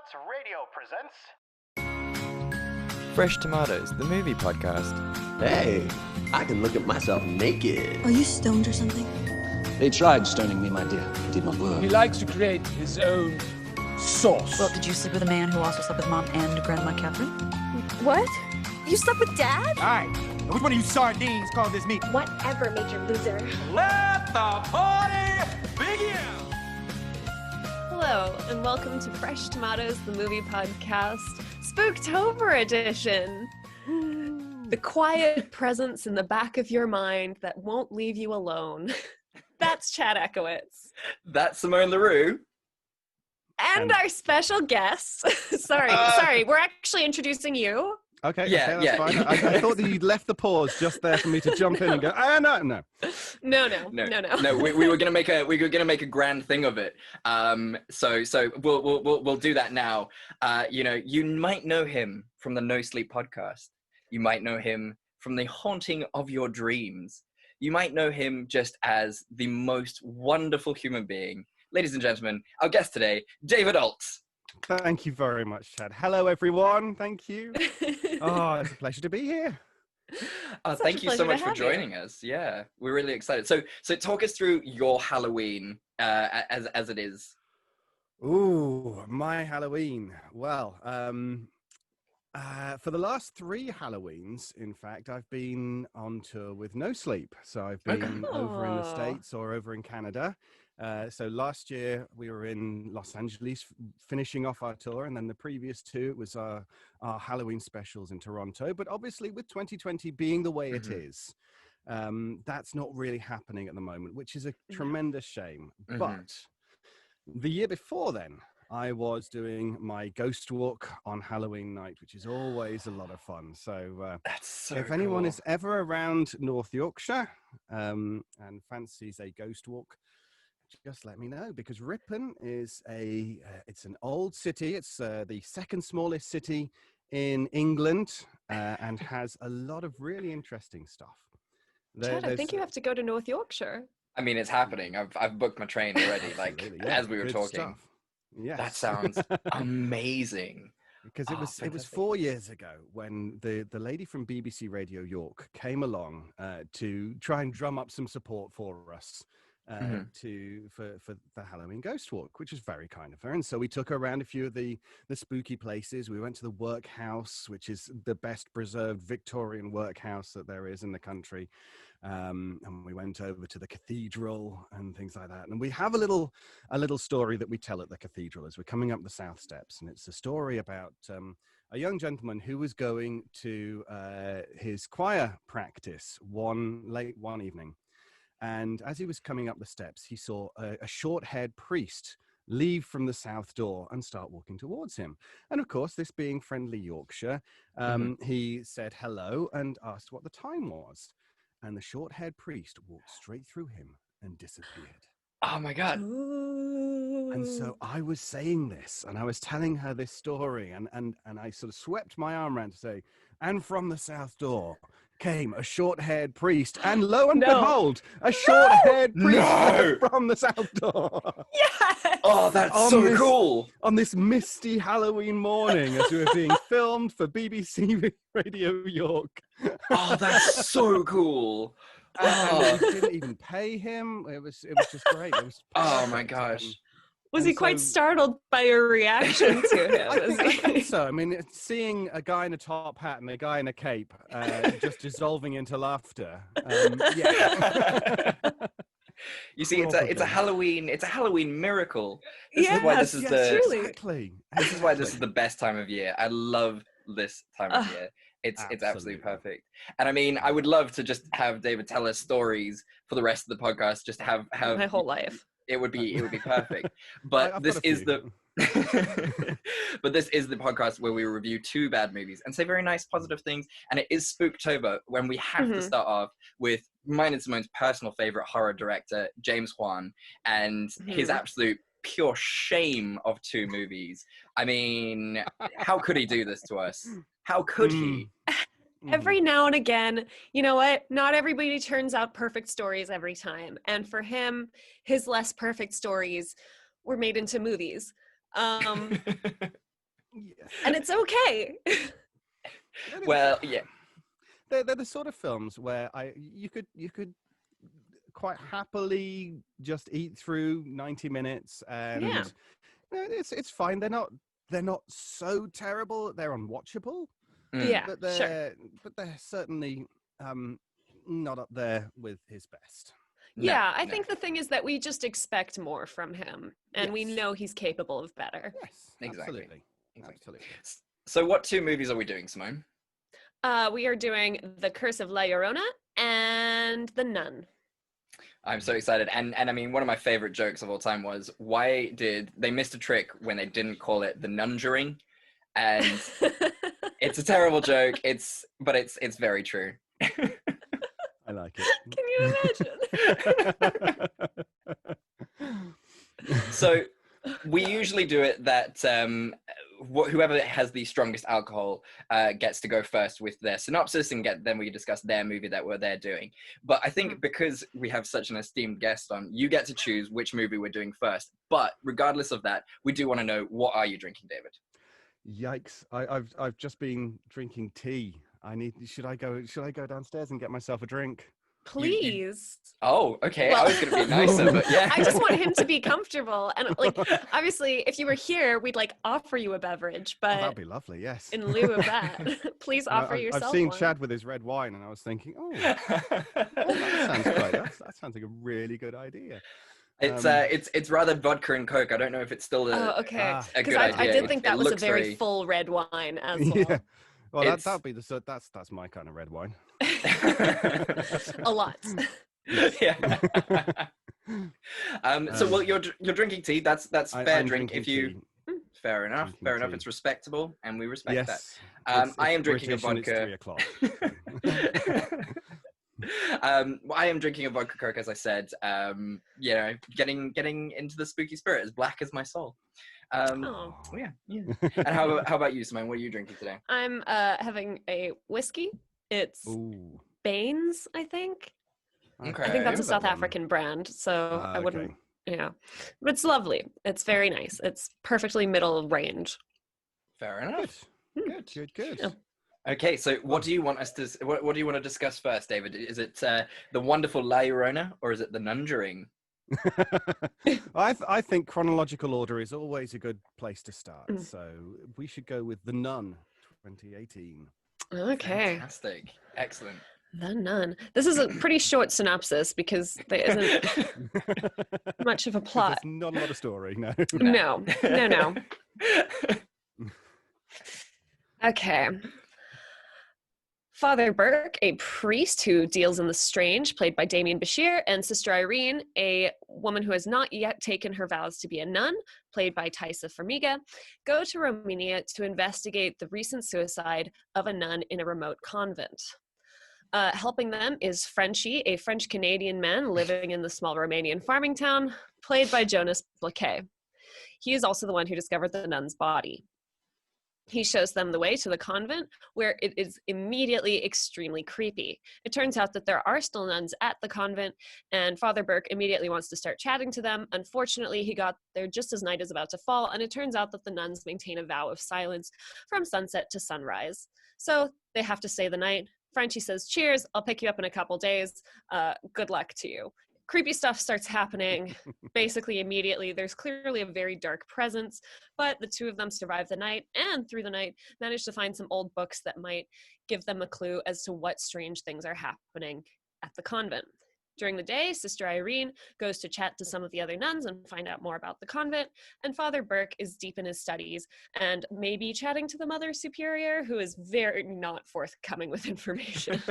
Thoughts Radio presents Fresh Tomatoes, the movie podcast. Hey, I can look at myself naked. Are you stoned or something? They tried stoning me, my dear. It did not work. He likes to create his own sauce. Well, did you sleep with a man who also slept with Mom and Grandma Catherine? What? You slept with Dad? Alright, which one of you sardines called this meat? Whatever, Major Loser. Let the party begin! Hello, and welcome to Fresh Tomatoes, the movie podcast, Spooktober edition. The quiet presence in the back of your mind that won't leave you alone. That's Chad Ekowitz. That's Simone LaRue. And our special guest. Sorry, we're actually introducing you. Okay, Yeah, that's fine. I thought that you'd left the pause just there for me to jump in and go, no. No. We were gonna make a grand thing of it. So we'll do that now. You might know him from the No Sleep podcast. You might know him from the haunting of your dreams. You might know him just as the most wonderful human being. Ladies and gentlemen, our guest today, David Ault. Thank you very much, Chad. Hello, everyone. Thank you. Oh, it's a pleasure to be here. Thank you so much for joining us. Yeah, we're really excited. So talk us through your Halloween as it is. Ooh, my Halloween. Well, for the last 3 Halloweens, in fact, I've been on tour with No Sleep. So I've been over in the States or over in Canada. So last year we were in Los Angeles finishing off our tour, and then the previous 2 it was our Halloween specials in Toronto. But obviously with 2020 being the way it is, that's not really happening at the moment, which is a tremendous shame. But the year before then, I was doing my ghost walk on Halloween night, which is always a lot of fun. So, That's so if anyone is ever around North Yorkshire and fancies a ghost walk, just let me know, because Ripon is it's an old city. It's the second smallest city in England and has a lot of really interesting stuff. Chad, I think you have to go to North Yorkshire. I mean, it's happening. I've booked my train already, as we were talking. Yes. That sounds amazing. Because it was 4 years ago when the lady from BBC Radio York came along to try and drum up some support for us. For the Halloween Ghost Walk, which is very kind of her. And so we took her around a few of the spooky places. We went to the workhouse, which is the best preserved Victorian workhouse that there is in the country. And we went over to the cathedral and things like that. And we have a little story that we tell at the cathedral as we're coming up the South Steps. And it's a story about a young gentleman who was going to his choir practice late one evening. And as he was coming up the steps, he saw a short-haired priest leave from the south door and start walking towards him. And of course, this being friendly Yorkshire, he said hello and asked what the time was. And the short-haired priest walked straight through him and disappeared. Oh my God. And so I was saying this, and I was telling her this story, and I sort of swept my arm around to say, and from the south door came a short-haired priest, and lo and behold, a short-haired priest from the south door. Yes! Oh, that's so cool. On this misty Halloween morning as we were being filmed for BBC Radio York. Oh, that's so cool. We didn't even pay him. It was just great. It was oh my gosh. Was he quite startled by your reaction to him? I think so. I mean, seeing a guy in a top hat and a guy in a cape just dissolving into laughter. Yeah. You see, it's a Halloween miracle. This is why this is exactly. This is why this is the best time of year. I love this time of year. It's absolutely perfect. And I mean, I would love to just have David tell us stories for the rest of the podcast. Just have my whole life. It would be perfect. But this is the podcast where we review 2 bad movies and say very nice positive things. And it is Spooktober, when we have to start off with mine and Simone's personal favorite horror director, James Wan, and his absolute pure shame of 2 movies. I mean, how could he do this to us? How could he? Every now and again, you know what? Not everybody turns out perfect stories every time. And for him, his less perfect stories were made into movies. And it's okay. Well, yeah. They're the sort of films where you could quite happily just eat through 90 minutes and Yeah. it's fine. They're not so terrible. They're unwatchable. Yeah, But sure. they're certainly not up there with his best. Yeah, I think the thing is that we just expect more from him, and we Yes. know he's capable of better. Yes, Exactly. absolutely. Absolutely. So what 2 movies are we doing, Simone? We are doing The Curse of La Llorona and The Nun. I'm so excited. And I mean, one of my favorite jokes of all time was, why did they missed a trick when they didn't call it the Nunjuring? And it's a terrible joke. It's very true. I like it. Can you imagine? So we usually do it that whoever has the strongest alcohol gets to go first with their synopsis, and then we discuss their movie that they're doing. But I think because we have such an esteemed guest on, you get to choose which movie we're doing first. But regardless of that, we do want to know, what are you drinking, David? Yikes! I've just been drinking tea. Should I go downstairs and get myself a drink? Please. Oh, okay. Well- I was going to be nicer, but yeah. I just want him to be comfortable. And like, obviously, if you were here, we'd like offer you a beverage, Oh, but that'd be lovely. Yes. in lieu of that, please offer yourself I've seen one. Chad with his red wine, and I was thinking, that sounds great. That sounds like a really good idea. It's rather vodka and Coke. I don't know if it's still Oh, okay. a Because good I idea. did think that was a looks very full red wine as well. Yeah. Well, It's- that'd be that's my kind of red wine. A lot. Yeah. So well, you're drinking tea. That's fair I'm drink. drinking If you tea. fair enough, Drinking fair enough. tea. It's respectable, and we respect that. Yes. I am It's drinking a British and it's vodka. 3:00. I am drinking a vodka Coke, as I said. You know, getting into the spooky spirit, as black as my soul. Oh. Yeah. And how about you, Simone? What are you drinking today? I'm having a whiskey. It's Ooh. Baines, I think. Okay. I think that's a That South one. African brand, so I wouldn't. Okay. Yeah, but it's lovely. It's very nice. It's perfectly middle range. Fair enough. Good. Yeah. Okay, so what do you want us to? What do you want to discuss first, David? Is it the wonderful La Llorona, or is it the Nunjuring? I think chronological order is always a good place to start. Mm. So we should go with The Nun, 2018. Okay, Fantastic, excellent. The Nun. This is a pretty short synopsis because there isn't much of a plot. There's not a lot of story, no. No. Okay. Father Burke, a priest who deals in the strange, played by Damien Bashir, and Sister Irene, a woman who has not yet taken her vows to be a nun, played by Taisa Farmiga, go to Romania to investigate the recent suicide of a nun in a remote convent. Helping them is Frenchie, a French-Canadian man living in the small Romanian farming town, played by Jonas Blaquet. He is also the one who discovered the nun's body. He shows them the way to the convent, where it is immediately extremely creepy. It turns out that there are still nuns at the convent, and Father Burke immediately wants to start chatting to them. Unfortunately, he got there just as night is about to fall, and it turns out that the nuns maintain a vow of silence from sunset to sunrise. So they have to stay the night. Frenchie says, cheers, I'll pick you up in a couple days. Good luck to you. Creepy stuff starts happening basically immediately. There's clearly a very dark presence, but the two of them survive the night, and through the night manage to find some old books that might give them a clue as to what strange things are happening at the convent. During the day, Sister Irene goes to chat to some of the other nuns and find out more about the convent, and Father Burke is deep in his studies and maybe chatting to the Mother Superior, who is very not forthcoming with information.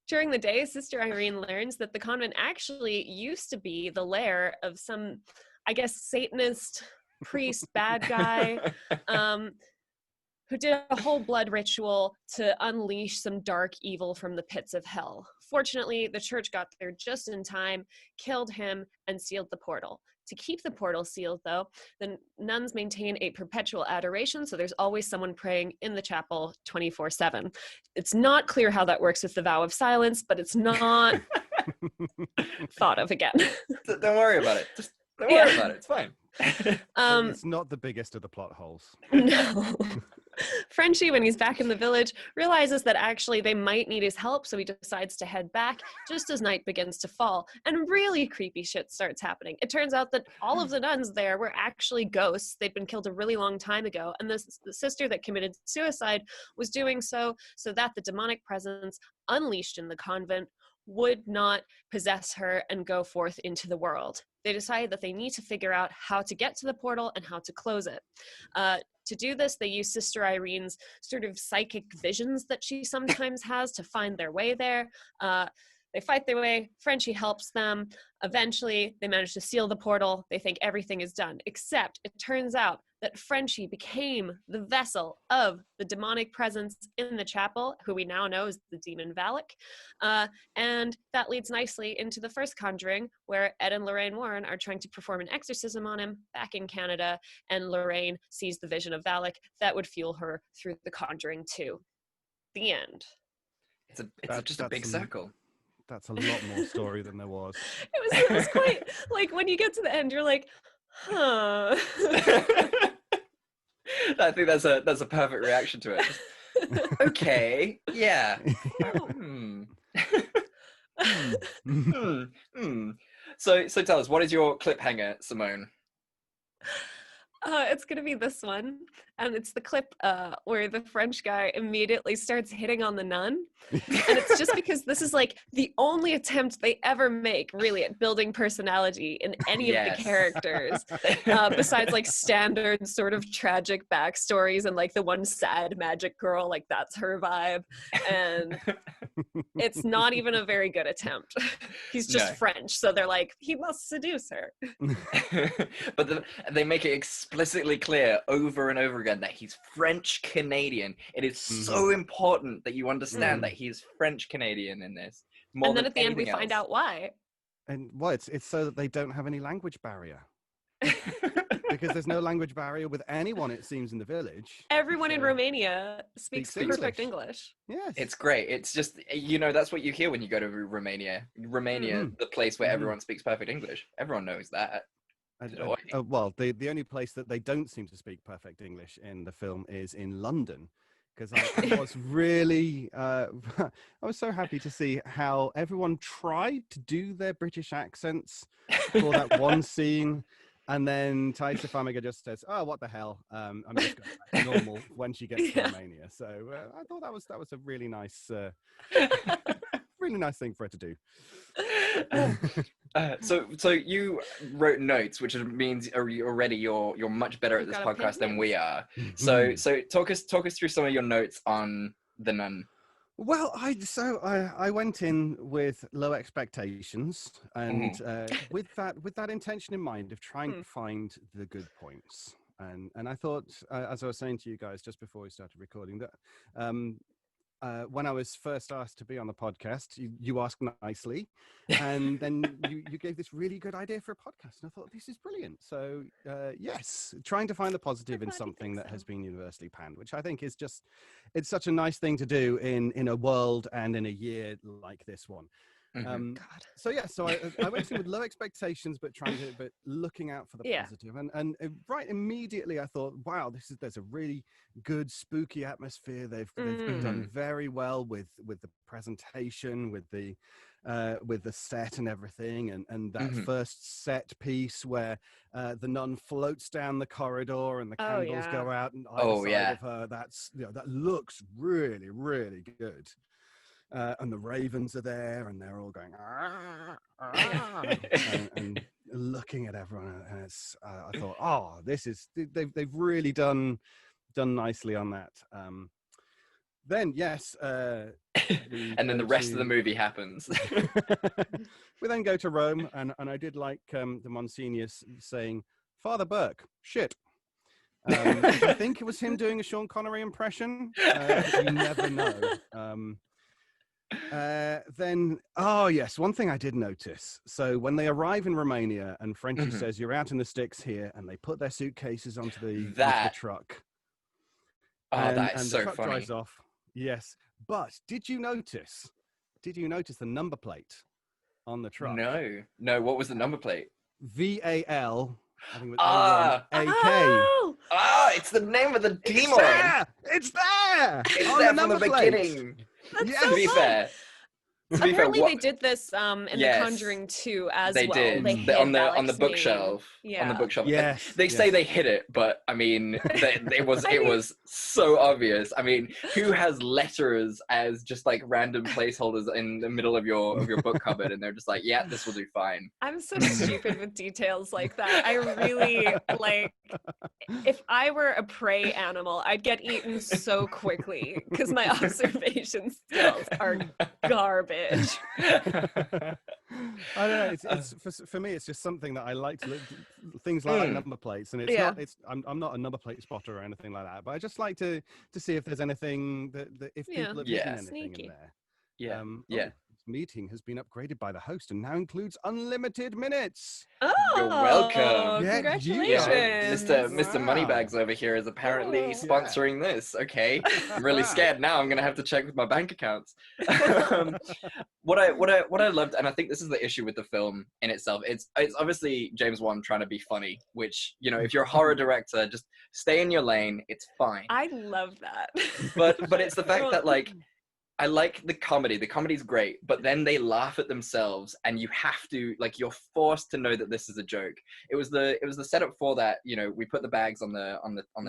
During the day, Sister Irene learns that the convent actually used to be the lair of some, I guess, Satanist priest, bad guy, who did a whole blood ritual to unleash some dark evil from the pits of hell. Fortunately, the church got there just in time, killed him, and sealed the portal. To keep the portal sealed, though, the nuns maintain a perpetual adoration, so there's always someone praying in the chapel 24/7. It's not clear how that works with the vow of silence, but it's not thought of again. Don't worry about it. Just don't worry about it. It's fine. It's not the biggest of the plot holes. No. Frenchie, when he's back in the village, realizes that actually they might need his help, so he decides to head back just as night begins to fall, and really creepy shit starts happening. It turns out that all of the nuns there were actually ghosts. They'd been killed a really long time ago, and the sister that committed suicide was doing so that the demonic presence unleashed in the convent would not possess her and go forth into the world. They decided that they need to figure out how to get to the portal and how to close it. To do this, they use Sister Irene's sort of psychic visions that she sometimes has to find their way there. They fight their way. Frenchie helps them. Eventually, they manage to seal the portal. They think everything is done, except it turns out that Frenchie became the vessel of the demonic presence in the chapel, who we now know is the demon Valak. And that leads nicely into the first Conjuring, where Ed and Lorraine Warren are trying to perform an exorcism on him back in Canada, and Lorraine sees the vision of Valak that would fuel her through the Conjuring 2. The end. It's just a big circle. That's a lot more story than there was. It was quite, like, when you get to the end, you're like, huh. I think that's a perfect reaction to it. Okay, yeah. So tell us, what is your cliffhanger, Simone? It's gonna be this one, and it's the clip where the French guy immediately starts hitting on the nun, and it's just because this is like the only attempt they ever make, really, at building personality in any of the characters, besides like standard sort of tragic backstories and like the one sad magic girl, like that's her vibe, and it's not even a very good attempt. He's just French, so they're like, he must seduce her. But they make it explicitly clear over and over again that he's French Canadian. It is so important that you understand that he's French Canadian in this. And then at the end we find out why. And well, it's so that they don't have any language barrier. Because there's no language barrier with anyone, it seems, in the village. Everyone in Romania speaks perfect English. Yes. It's great. It's just, that's what you hear when you go to Romania. Romania, the place where everyone speaks perfect English. Everyone knows that. Well, the only place that they don't seem to speak perfect English in the film is in London. Because I was really, I was so happy to see how everyone tried to do their British accents for that one scene. And then Thaisa Farmiga just says, "Oh, what the hell? I'm just going back to normal when she gets to Romania." So I thought that was a really nice, really nice thing for her to do. So you wrote notes, which means already you're much better at this podcast than we are. So talk us through some of your notes on The Nun. Well, I went in with low expectations, and with that intention in mind of trying to find the good points. And I thought, as I was saying to you guys just before we started recording, that when I was first asked to be on the podcast, you asked nicely, and then you gave this really good idea for a podcast, and I thought, this is brilliant. So yes, trying to find the positive in something that has been universally panned, which I think is just, it's such a nice thing to do in a world and in a year like this one. So I went in with low expectations, but looking out for the positive. And right immediately I thought, wow, there's a really good spooky atmosphere. They've done very well with the presentation, with the set and everything, and that first set piece where the nun floats down the corridor and the candles go out and either side of her. That looks really, really good. And the ravens are there, and they're all going and looking at everyone. And it's, I thought, oh, they've really done nicely on that. Then yes, and then the rest of the movie happens. We then go to Rome, and I did like the Monsignor saying, "Father Burke, shit." I think it was him doing a Sean Connery impression. You never know. Then, one thing I did notice. So when they arrive in Romania and Frenchie says, "You're out in the sticks here," and they put their suitcases onto the truck. That is so the truck funny. drives off. Yes, but did you notice the number plate on the truck? No. What was the number plate? VAL I think it was Ah. A1AK. It's the name of the demon. It's there. It's on there the from the number plate. beginning. That's Yes. so To be fun. fair. Apparently they did this in Yes. The Conjuring 2 as They well. did. They hid on the Valak's bookshelf. name. On the Yeah. bookshelf. Yes. They say yes. they hid it, but I mean, it was I mean- was so obvious. I mean, who has letters as just like random placeholders in the middle of your book cupboard, and they're just like, yeah, this will do fine. I'm so stupid with details like that. I really like. If I were a prey animal, I'd get eaten so quickly because my observation skills are garbage. I don't know. It's for me. It's just something that I like to look. Things like number plates, and it's Yeah. not. I'm not a number plate spotter or anything like that. But I just like to see if there's anything that if people are missing anything Sneaky. in there. Yeah. This meeting has been upgraded by the host and now includes unlimited minutes. Oh, You're welcome. Yeah, congratulations. Mr. Moneybags over here is apparently Oh. sponsoring this. Okay, I'm really scared now. I'm gonna have to check with my bank accounts. What I loved, and I think this is the issue with the film in itself. It's obviously James Wan trying to be funny, which, you know, if you're a horror director, just stay in your lane. It's fine. I love that. But it's the fact that, like, I like the comedy. The comedy's great, but then they laugh at themselves, and you have to, like, you're forced to know that this is a joke. It was the setup for that. You know, we put the bags on the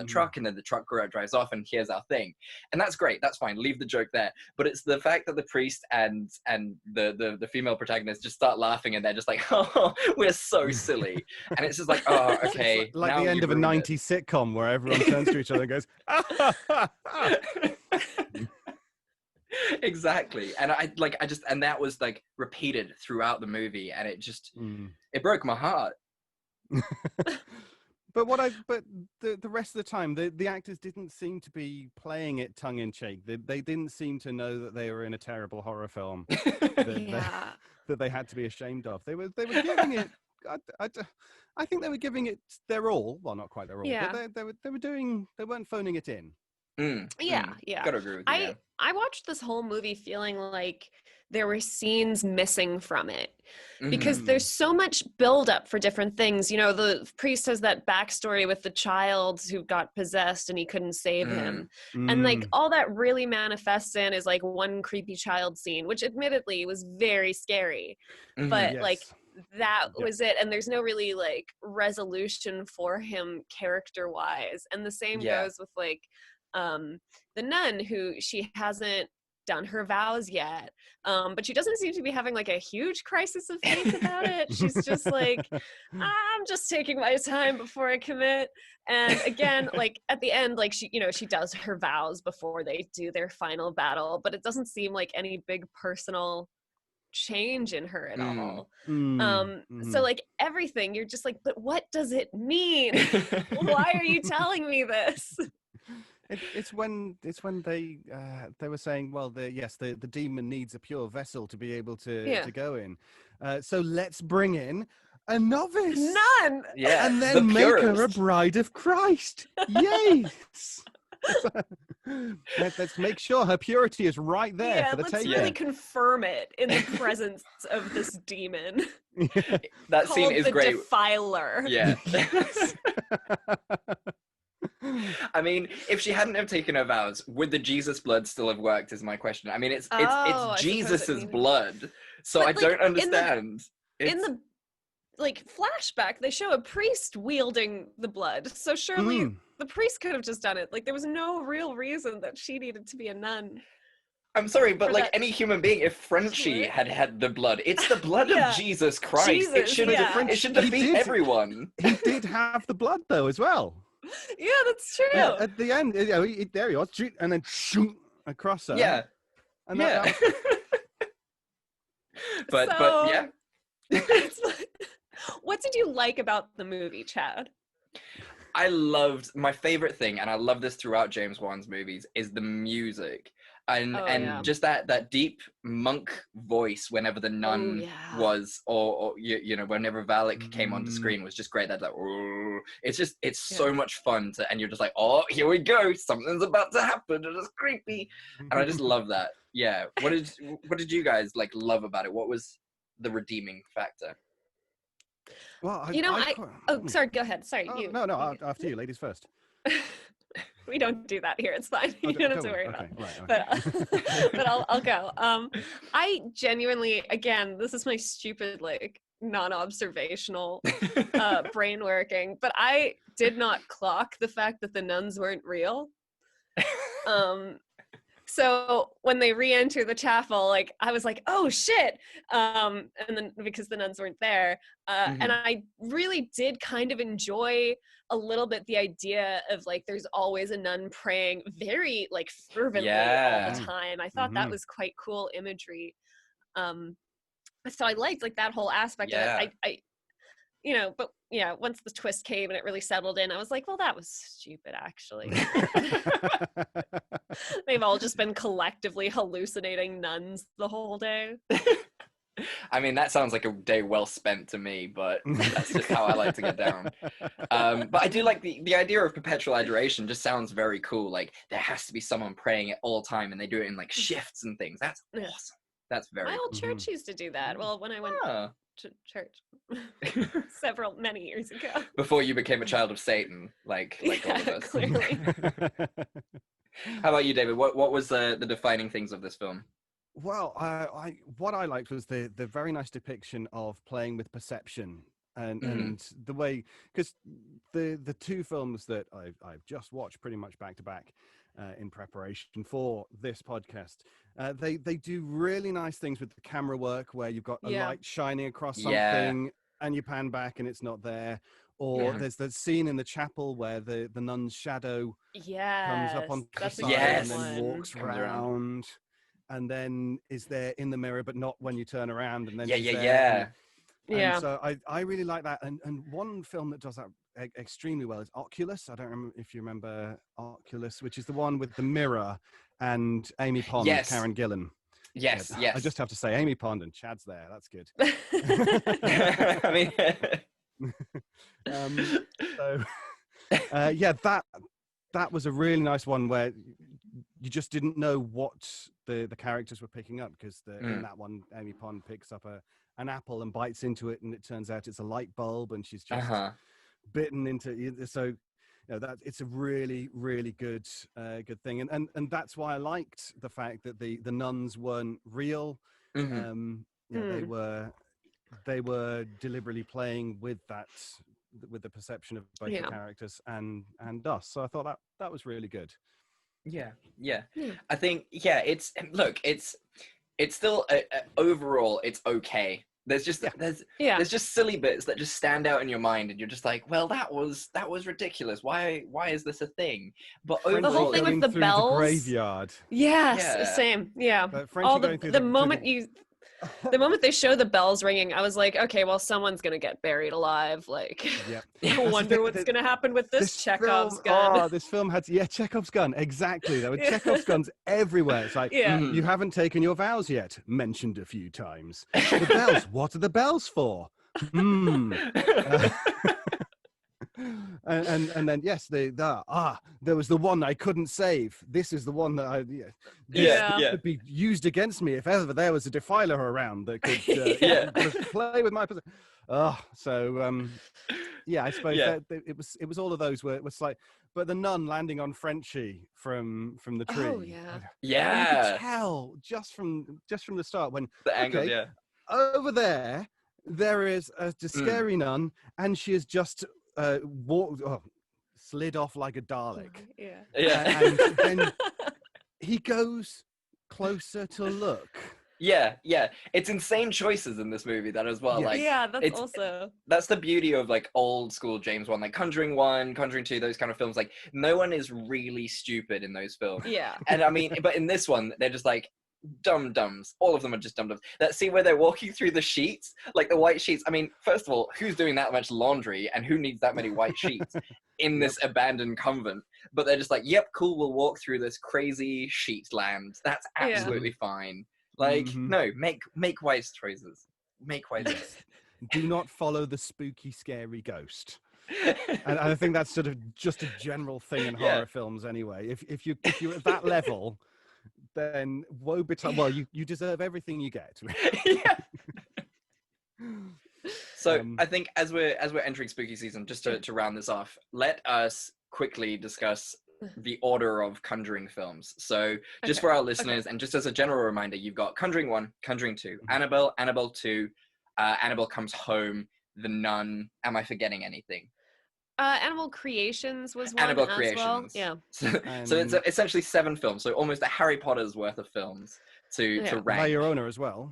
truck, and then the truck drives off, and here's our thing, and that's great. That's fine. Leave the joke there. But it's the fact that the priest and the female protagonist just start laughing, and they're just like, oh, we're so silly, and it's just like, oh, okay. Like now the end you've of a ruined 90s sitcom where everyone turns to each other and goes, Exactly. And and that was like repeated throughout the movie, and it just it broke my heart. But the rest of the time, the actors didn't seem to be playing it tongue in cheek. They didn't seem to know that they were in a terrible horror film that they had to be ashamed of. They were giving it. I think they were giving it their all. Well, not quite their all, but they weren't phoning it in. Yeah. Gotta agree with you. I watched this whole movie feeling like there were scenes missing from it because there's so much buildup for different things. You know, the priest has that backstory with the child who got possessed and he couldn't save him. And like all that really manifests in is like one creepy child scene, which admittedly was very scary, but like that was it. And there's no really like resolution for him character wise. And the same goes with like the nun, who she hasn't done her vows yet, but she doesn't seem to be having like a huge crisis of faith about it. She's just like, I'm just taking my time before I commit. And again, like at the end, like she does her vows before they do their final battle, but it doesn't seem like any big personal change in her at all. So like everything, you're just like, but what does it mean? Why are you telling me this? It's when they were saying, well, the demon needs a pure vessel to be able to go in. So let's bring in a novice nun, and then make her a bride of Christ. Yes. Let's make sure her purity is right there for the let's taking. really confirm it in the presence of this demon. That scene is the great. Defiler. Yeah. I mean, if she hadn't have taken her vows, would the Jesus blood still have worked? Is my question. I mean, it's Jesus's blood, so but I don't understand. In the like flashback, they show a priest wielding the blood, so surely the priest could have just done it. Like there was no real reason that she needed to be a nun. I'm sorry, but like any human being, if Frenchie had the blood, it's the blood of Jesus Christ. It should defeat everyone. He did have the blood though as well. Yeah, that's true. Yeah, at the end, there he was, and then shoot across her. Yeah, and but yeah. What did you like about the movie, Chad? I loved, my favorite thing, and I love this throughout James Wan's movies, is the music. And just that deep monk voice whenever the nun was, or you know, whenever Valak came onto screen was just great. That like, it's so much fun and you're just like, oh, here we go, something's about to happen, and it's creepy, and I just love that. Yeah. What did you guys like love about it? What was the redeeming factor? Well, sorry, go ahead. Sorry, you. No, after you, ladies first. We don't do that here. It's fine. You don't have to worry about it. Right, okay. But I'll go. I genuinely, again, this is my stupid, like, non-observational brain working, but I did not clock the fact that the nuns weren't real. So when they re-enter the chapel, like, I was like, oh shit, and then because the nuns weren't there, and I really did kind of enjoy a little bit the idea of, like, there's always a nun praying very, like, fervently all the time. I thought that was quite cool imagery. So I liked, like, that whole aspect of it. I you know, but yeah, once the twist came and it really settled in, I was like, well, that was stupid, actually. They've all just been collectively hallucinating nuns the whole day. I mean, that sounds like a day well spent to me, but that's just how I like to get down. But I do like the idea of perpetual adoration. Just sounds very cool. Like, there has to be someone praying at all time, and they do it in, like, shifts and things. That's awesome. That's very My old church used to do that. Well, when I went to church many years ago. Before you became a child of Satan, like all of us. Clearly. How about you, David? What was the defining things of this film? Well, what I liked was the very nice depiction of playing with perception and the way, because the two films that I've just watched pretty much back to back in preparation for this podcast, they do really nice things with the camera work where you've got a light shining across something and you pan back and it's not there. Or there's the scene in the chapel where the nun's shadow comes up on the side and then walks around. And then is there in the mirror, but not when you turn around. And then so I really like that. And one film that does that extremely well is Oculus. I don't remember if you remember Oculus, which is the one with the mirror and Amy Pond, Karen Gillan. Yes. I just have to say Amy Pond and Chad's there. That's good. I mean, that was a really nice one where you just didn't know what the characters were picking up, because in that one, Amy Pond picks up an apple and bites into it, and it turns out it's a light bulb, and she's just bitten into. So, that it's a really, really good thing, and that's why I liked the fact that the nuns weren't real. They were deliberately playing with the perception of both the characters and us. So I thought that was really good. Yeah. I think it's still overall it's okay. There's just silly bits that just stand out in your mind, and you're just like, well, that was ridiculous. Why is this a thing? But overall, the whole thing with the bells, the graveyard. Yes, same. Yeah. All the moment they show the bells ringing, I was like, okay, well, someone's gonna get buried alive. Like, I wonder what's gonna happen with this Chekhov's gun. Oh, this film had Chekhov's gun. Exactly. There were Chekhov's guns everywhere. It's like, you haven't taken your vows yet. Mentioned a few times. The bells. What are the bells for? And then there was the one I couldn't save. This is the one that could be used against me if ever there was a defiler around that could play with my position. I suppose that it was all of those were slight, but the nun landing on Frenchie from the tree. Oh yeah. Yeah. You could tell just from the start when the angle, over there is a scary nun, and she is just slid off like a Dalek. And then he goes closer to look. It's insane choices in this movie that as well. That's the beauty of like old school James Wan, like Conjuring 1, Conjuring 2, those kind of films. Like, no one is really stupid in those films. And I mean, but in this one, they're just like dum-dums. All of them are just dum-dums. That scene where they're walking through the sheets, like the white sheets. I mean, first of all, who's doing that much laundry and who needs that many white sheets in this abandoned convent? But they're just like, yep, cool, we'll walk through this crazy sheet land. That's absolutely fine. Like, no, make wise choices. Make wise choices. Do not follow the spooky, scary ghost. And I think that's sort of just a general thing in horror films anyway. If you're at that level, then woe betide. Well, you deserve everything you get. So I think as we're entering spooky season, just to round this off, let us quickly discuss the order of Conjuring films. So just for our listeners, and just as a general reminder, you've got Conjuring 1, Conjuring 2, Annabelle, Annabelle 2, Annabelle Comes Home, The Nun. Am I forgetting anything? Animal Creations was one Annabelle as Creations. well. Yeah. So it's essentially 7 films, so almost a Harry Potter's worth of films to rank. La Llorona as well.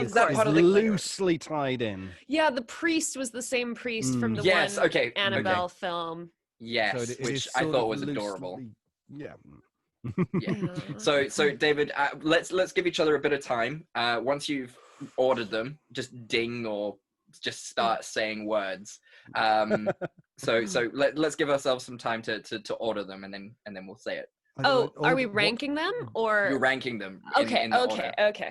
Is that part of the loosely tied in? Yeah, the priest was the same priest from the one Annabelle film. Yes, so which I thought was adorable. Yeah. Yeah. So David, let's give each other a bit of time. Once you've ordered them, just ding or just start saying words. So let's give ourselves some time to order them, and then we'll say it. Are we ranking them, or you're ranking them? Okay. In the order. Yeah.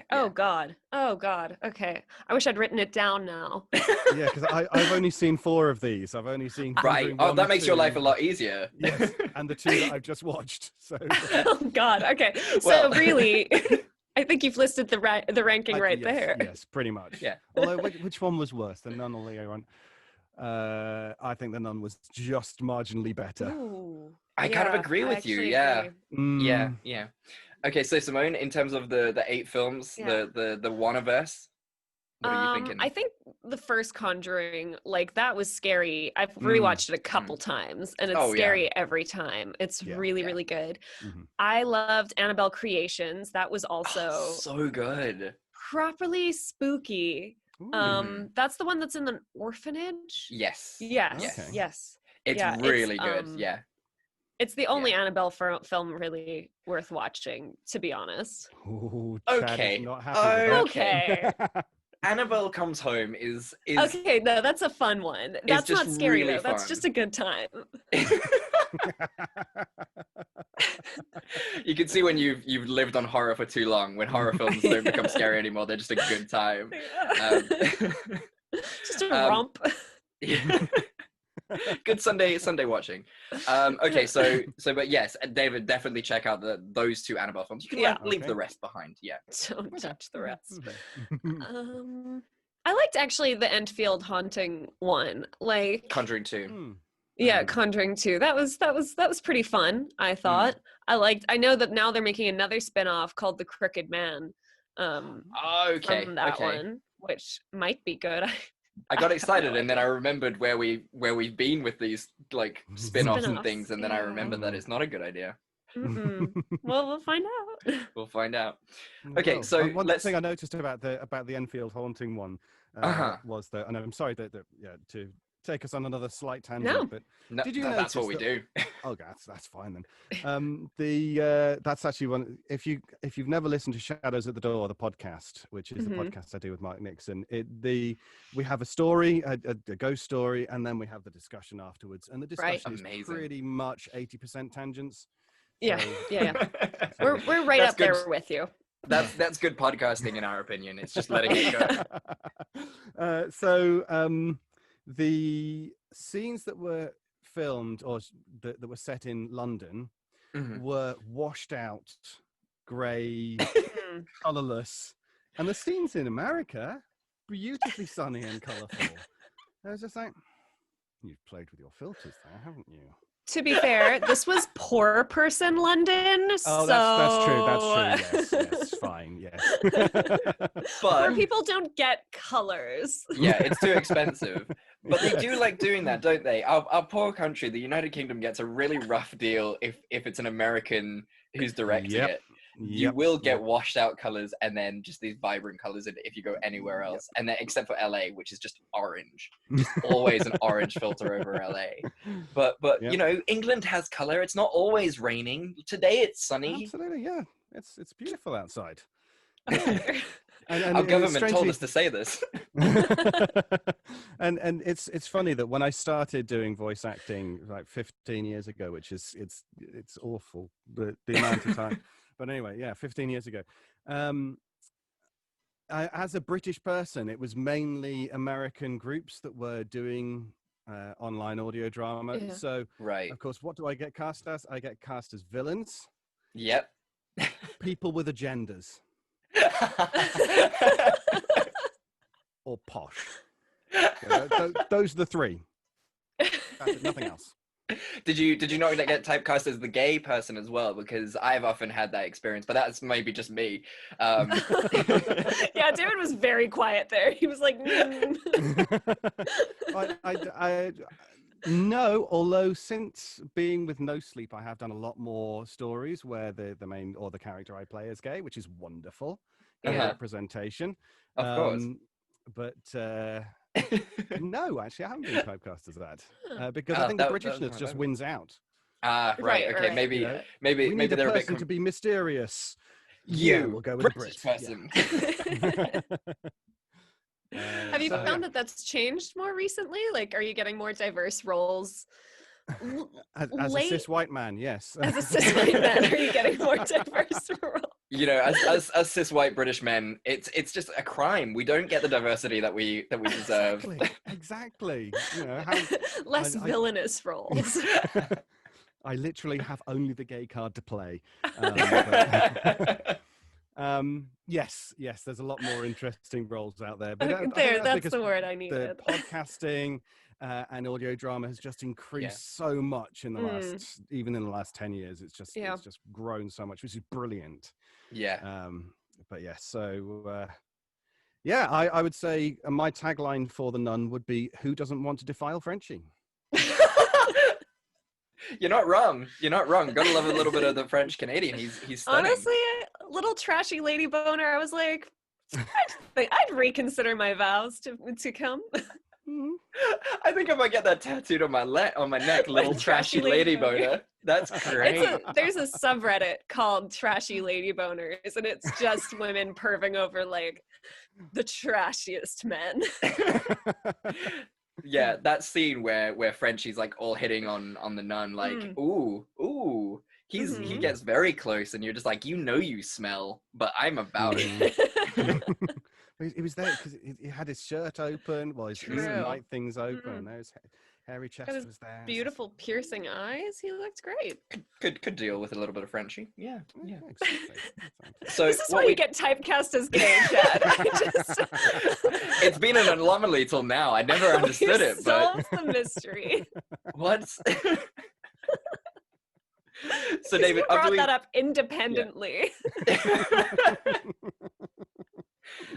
Oh God. Okay. I wish I'd written it down now. Yeah, because I've only seen 4 of these. I've only seen right. Oh, that makes your life a lot easier. Yes, and the 2 that I've just watched. So. Oh God. Okay. So really, I think you've listed the ranking right there. Yes, pretty much. Yeah. Although, which one was worse, The Nun or Leo one? I think The Nun was just marginally better. Ooh. I kind of agree with you. Yeah. Yeah. Okay, so Simone, in terms of the 8 films, the Wanaverse, what are you thinking? I think the first Conjuring, like, that was scary. I've rewatched it a couple times, and it's scary every time. It's really good. I loved Annabelle Creations. That was also so good. Properly spooky. That's the one that's in the orphanage. Yes. It's really good. Yeah. It's the only Annabelle film really worth watching, to be honest. Ooh, okay. Not happy with okay. Annabelle Comes Home is okay. No, that's a fun one. That's not scary really though. That's just a good time. You can see when you've lived on horror for too long. When horror films don't become scary anymore, they're just a good time. Just a romp. Good Sunday watching. Okay, but yes, David, definitely check out those 2 Annabelle films. You can leave the rest behind. Yeah. Don't touch the rest. I liked actually the Enfield haunting one, like Conjuring 2. Yeah, Conjuring 2. That was pretty fun, I thought. I know that now they're making another spin-off called The Crooked Man. From that one, which might be good. I got excited, and then I remembered where we've been with these like spin-offs and things, and then I remembered that it's not a good idea. Well, we'll find out. We'll find out. Okay, so one thing I noticed about the Enfield haunting one was that, and I'm sorry that to take us on another slight tangent, but did you notice that's what we do? Oh, that's fine then. That's actually one. If you've never listened to Shadows at the Door, the podcast, which is the podcast I do with Mark Nixon, we have a story, a ghost story, and then we have the discussion afterwards, and the discussion is pretty much 80% tangents. Yeah, so, we're right up there with you. That's good podcasting, in our opinion. It's just letting it go. The scenes that were filmed or that were set in London were washed out, grey, colourless, and the scenes in America beautifully sunny and colourful. I was just like, you've played with your filters there, haven't you? To be fair, this was poor person London. Oh, that's true. Yes, fine. Yes. Poor people don't get colors. Yeah, it's too expensive. But they do like doing that, don't they? Our poor country, the United Kingdom, gets a really rough deal if it's an American who's directing it. You will get washed out colors and then just these vibrant colors if you go anywhere else. And then except for LA, which is just orange. Just always an orange filter over LA. But you know, England has color. It's not always raining. Today it's sunny. Absolutely, yeah. It's beautiful outside. And our government told us to say this. and it's funny that when I started doing voice acting like 15 years ago, which is it's awful the amount of time. But anyway, 15 years ago. As a British person, it was mainly American groups that were doing online audio drama. Yeah. So, of course, what do I get cast as? I get cast as villains. Yep. People with agendas. Or posh. Those are the three. Nothing else. Did you not get typecast as the gay person as well? Because I've often had that experience, but that's maybe just me. Yeah, David was very quiet there. He was like, No, although since being with No Sleep, I have done a lot more stories where the main or the character I play is gay, which is wonderful representation. Of course. But no, actually, I haven't been typecast as that because I think the Britishness just wins out. Right. Okay. Right. Maybe You know, maybe we maybe need they're a a bit person to be mysterious. you We'll go with a British Brit. person. have you found that that's changed more recently? Like, are you getting more diverse roles? As a cis white man, yes. As a cis white man, are you getting more diverse roles? You know, as cis white British men, it's just a crime. We don't get the diversity that we deserve. Exactly. You know, Less villainous roles. I literally have only the gay card to play. Yes, there's a lot more interesting roles out there. But that's the word I needed. The podcasting and audio drama has just increased so much in the last, even in the last 10 years. It's just grown so much, which is brilliant. Yeah. But yeah, so I would say my tagline for The Nun would be, "Who doesn't want to defile Frenchie?" You're not wrong. Gotta love a little bit of the French Canadian. He's stunning. Honestly, a little trashy lady boner. I was like, I'd reconsider my vows to come. I think I might get that tattooed on my neck. Little trashy lady boner. That's great. There's a subreddit called Trashy Lady Boners, and it's just women perving over like the trashiest men. Yeah, that scene where Frenchie's like all hitting on the nun, like, ooh. He gets very close, and you're just like, you smell, but I'm about it. He was there because he had his shirt open, his night things open. His hairy chest was there. Beautiful piercing eyes. He looked great. Could deal with a little bit of Frenchie. Yeah. Exactly. So this is why you get typecast as gay, Chad. It's been an anomaly till now. I never understood it. Solves the mystery. What? So David, David, brought that up independently. Yeah.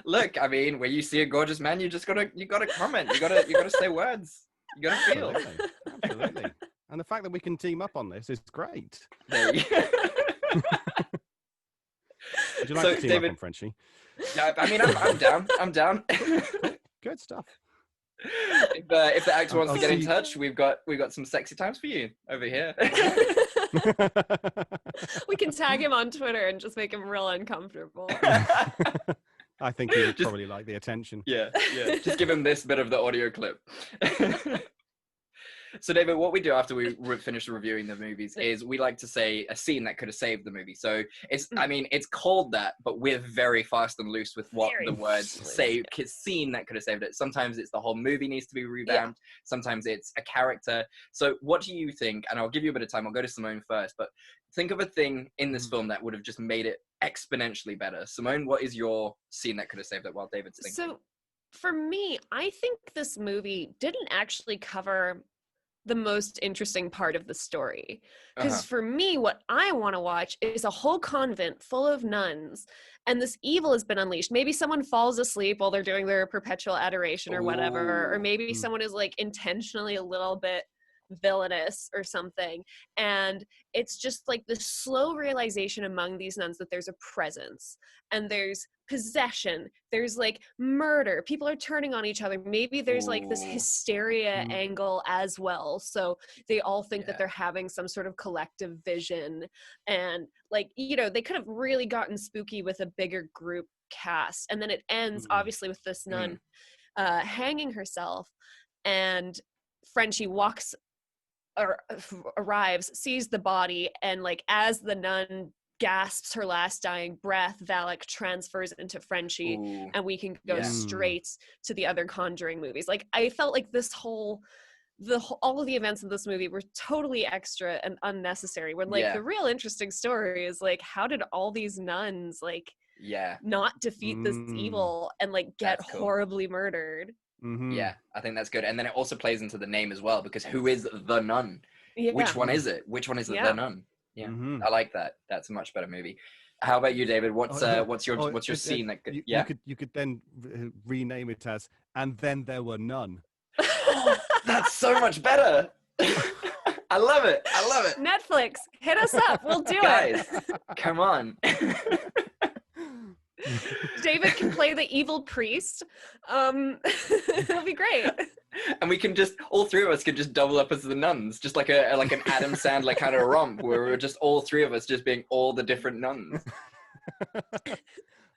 Look, I mean, when you see a gorgeous man, you gotta comment. You gotta say words. You gotta feel. Absolutely. And the fact that we can team up on this is great. There you go. Would you like to team up on Frenchie? Yeah, I mean, I'm down. Good stuff. If the actor wants to get in touch, we've got some sexy times for you over here. We can tag him on Twitter and just make him real uncomfortable. I think he would probably like the attention. Yeah. Just give him this bit of the audio clip. So, David, what we do after we finish reviewing the movies is we like to say a scene that could have saved the movie. So it's called that, but we're very fast and loose with what the words say. Scene that could have saved it. Sometimes it's the whole movie needs to be revamped. Yeah. Sometimes it's a character. So what do you think? And I'll give you a bit of time. I'll go to Simone first, but think of a thing in this film that would have just made it exponentially better. Simone, what is your scene that could have saved it while David's thinking? So for me, I think this movie didn't actually cover the most interesting part of the story. Because for me, what I want to watch is a whole convent full of nuns, and this evil has been unleashed. Maybe someone falls asleep while they're doing their perpetual adoration or whatever, or maybe someone is like intentionally a little bit villainous or something, and it's just like the slow realization among these nuns that there's a presence and there's possession, there's like murder, people are turning on each other, maybe there's like this hysteria angle as well, so they all think that they're having some sort of collective vision, and like, you know, they could have really gotten spooky with a bigger group cast, and then it ends obviously with this nun hanging herself, and Frenchie arrives, sees the body, and like as the nun gasps her last dying breath, Valak transfers into Frenchie, and we can go straight to the other Conjuring movies. Like, I felt like all of the events in this movie were totally extra and unnecessary, when like the real interesting story is like, how did all these nuns like not defeat this evil and like get horribly murdered? Yeah, I think that's good. And then it also plays into the name as well, because who is the nun? Yeah. Which one is it? Which one is the nun? Yeah, I like that. That's a much better movie. How about you, David? What's your scene that could, you could then rename it as "And Then There Were None." That's so much better. I love it. I love it. Netflix, hit us up. We'll do Guys, it. come on. David can play the evil priest. It'll be great. And we can just, all three of us could just double up as the nuns, just like an Adam Sandler kind of romp, where we're just all three of us just being all the different nuns.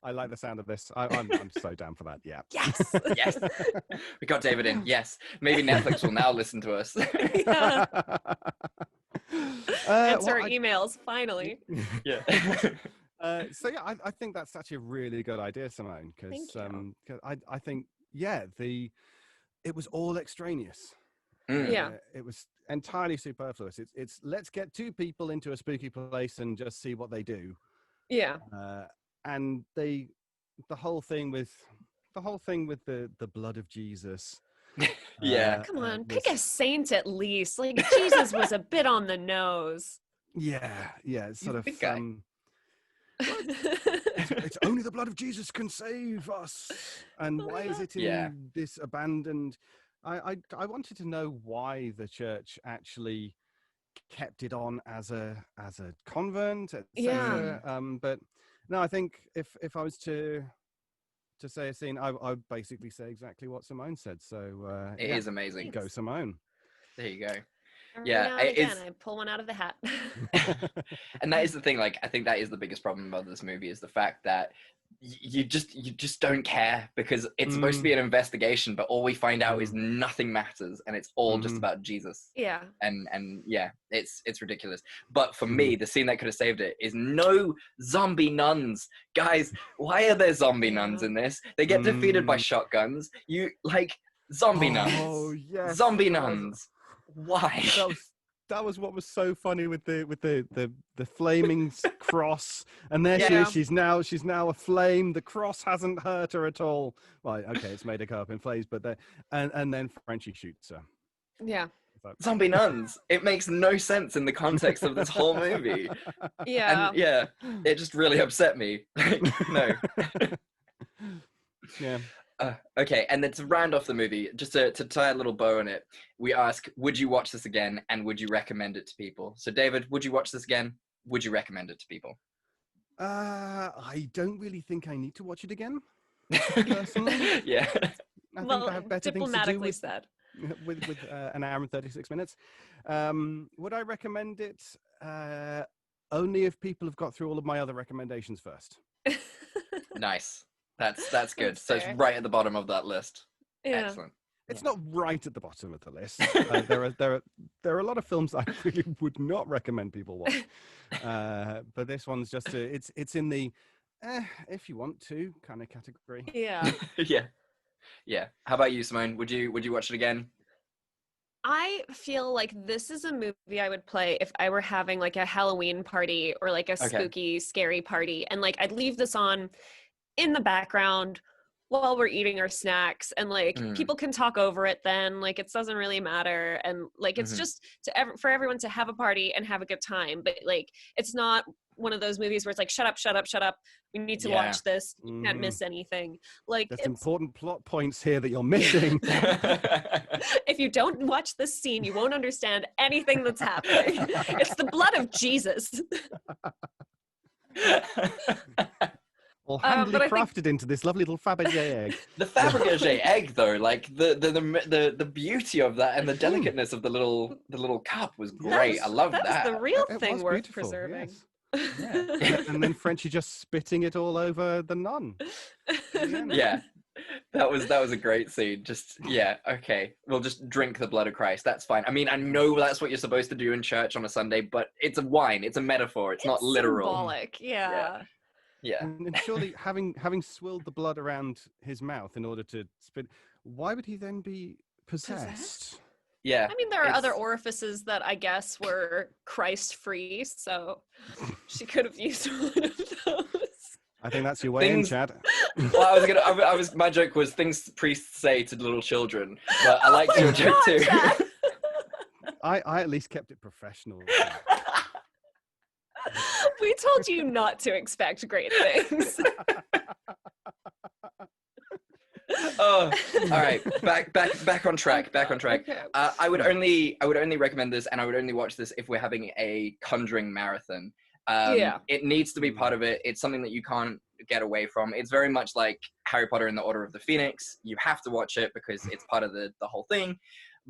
I like the sound of this. I'm so down for that. Yeah. Yes. Yes. We got David in. Yes. Maybe Netflix will now listen to us. Yeah. Answer well, emails, finally. Yeah. So yeah, I think that's actually a really good idea, Simone, because I think it was all extraneous. Yeah. It was entirely superfluous. It's let's get two people into a spooky place and just see what they do. Yeah. And the whole thing with the blood of Jesus. Yeah. Come on, pick a saint at least. Like, Jesus was a bit on the nose. Yeah, it's sort of Big guy. it's only the blood of Jesus can save us. And why is it in this abandoned? I wanted to know why the church actually kept it on as a convent, etc. But no, I think if I was to say a scene, I would basically say exactly what Simone said. So It is amazing. Go Simone. There you go. Every Yeah, now and it is. again, I pull one out of the hat. And that is the thing, like, I think that is the biggest problem about this movie, is the fact that you just don't care, because it's supposed to be an investigation, but all we find out is nothing matters, and it's all just about Jesus. Yeah. And yeah, it's ridiculous. But for me, the scene that could have saved it is no zombie nuns. Guys, why are there zombie nuns in this? They get defeated by shotguns. Zombie nuns. Oh yes. Zombie nuns. Why? That was what was so funny with the flaming cross, and there she is. She's now a flame. The cross hasn't hurt her at all. Well, okay, it's made her go up in flames, but and then Frenchie shoots her. Yeah. Zombie nuns. It makes no sense in the context of this whole movie. Yeah. And yeah, it just really upset me. No. Yeah. Okay, and then to round off the movie, just to tie a little bow on it, we ask, would you watch this again, and would you recommend it to people? So David, would you watch this again? Would you recommend it to people? I don't really think I need to watch it again, personally. Yeah. I think I have better things to do with said. with an hour and 36 minutes. Would I recommend it? Only if people have got through all of my other recommendations first. Nice. That's good. That's So it's fair. right at the bottom of that list. Yeah. Excellent. It's not right at the bottom of the list. There are a lot of films I really would not recommend people watch, but this one's just it's in the if you want to kind of category. Yeah. Yeah. How about you, Simone? Would you watch it again? I feel like this is a movie I would play if I were having like a Halloween party or like a spooky, scary party, and like I'd leave this on in the background while we're eating our snacks, and like people can talk over it then, like it doesn't really matter, and like it's just for everyone to have a party and have a good time, but like it's not one of those movies where it's like shut up, we need to watch this, you can't miss anything. Like there's important plot points here that you're missing. If you don't watch this scene, you won't understand anything that's happening. It's the blood of Jesus. Or handily crafted into this lovely little Fabergé egg. The Fabergé egg, though, like the beauty of that and the delicateness of the little cup was great. I love that. That's the real It thing was worth beautiful, preserving. yes. Yeah. And then Frenchie just spitting it all over the nun. Yeah, that was a great scene. Just okay, we'll just drink the blood of Christ. That's fine. I mean, I know that's what you're supposed to do in church on a Sunday, but it's a wine. It's a metaphor. It's not literal. Symbolic. Yeah. Yeah. And surely, having swilled the blood around his mouth in order to spit, why would he then be possessed? Yeah. I mean, there are other orifices that I guess were Christ-free, so she could have used one of those. I think that's your way in, Things- Chad. Well, my joke was things priests say to little children, but I liked your joke too. I at least kept it professional. We told you not to expect great things. Oh, all right. Back on track. Okay. I would only recommend this, and I would only watch this if we're having a Conjuring marathon. Yeah. It needs to be part of it. It's something that you can't get away from. It's very much like Harry Potter and the Order of the Phoenix. You have to watch it because it's part of the whole thing,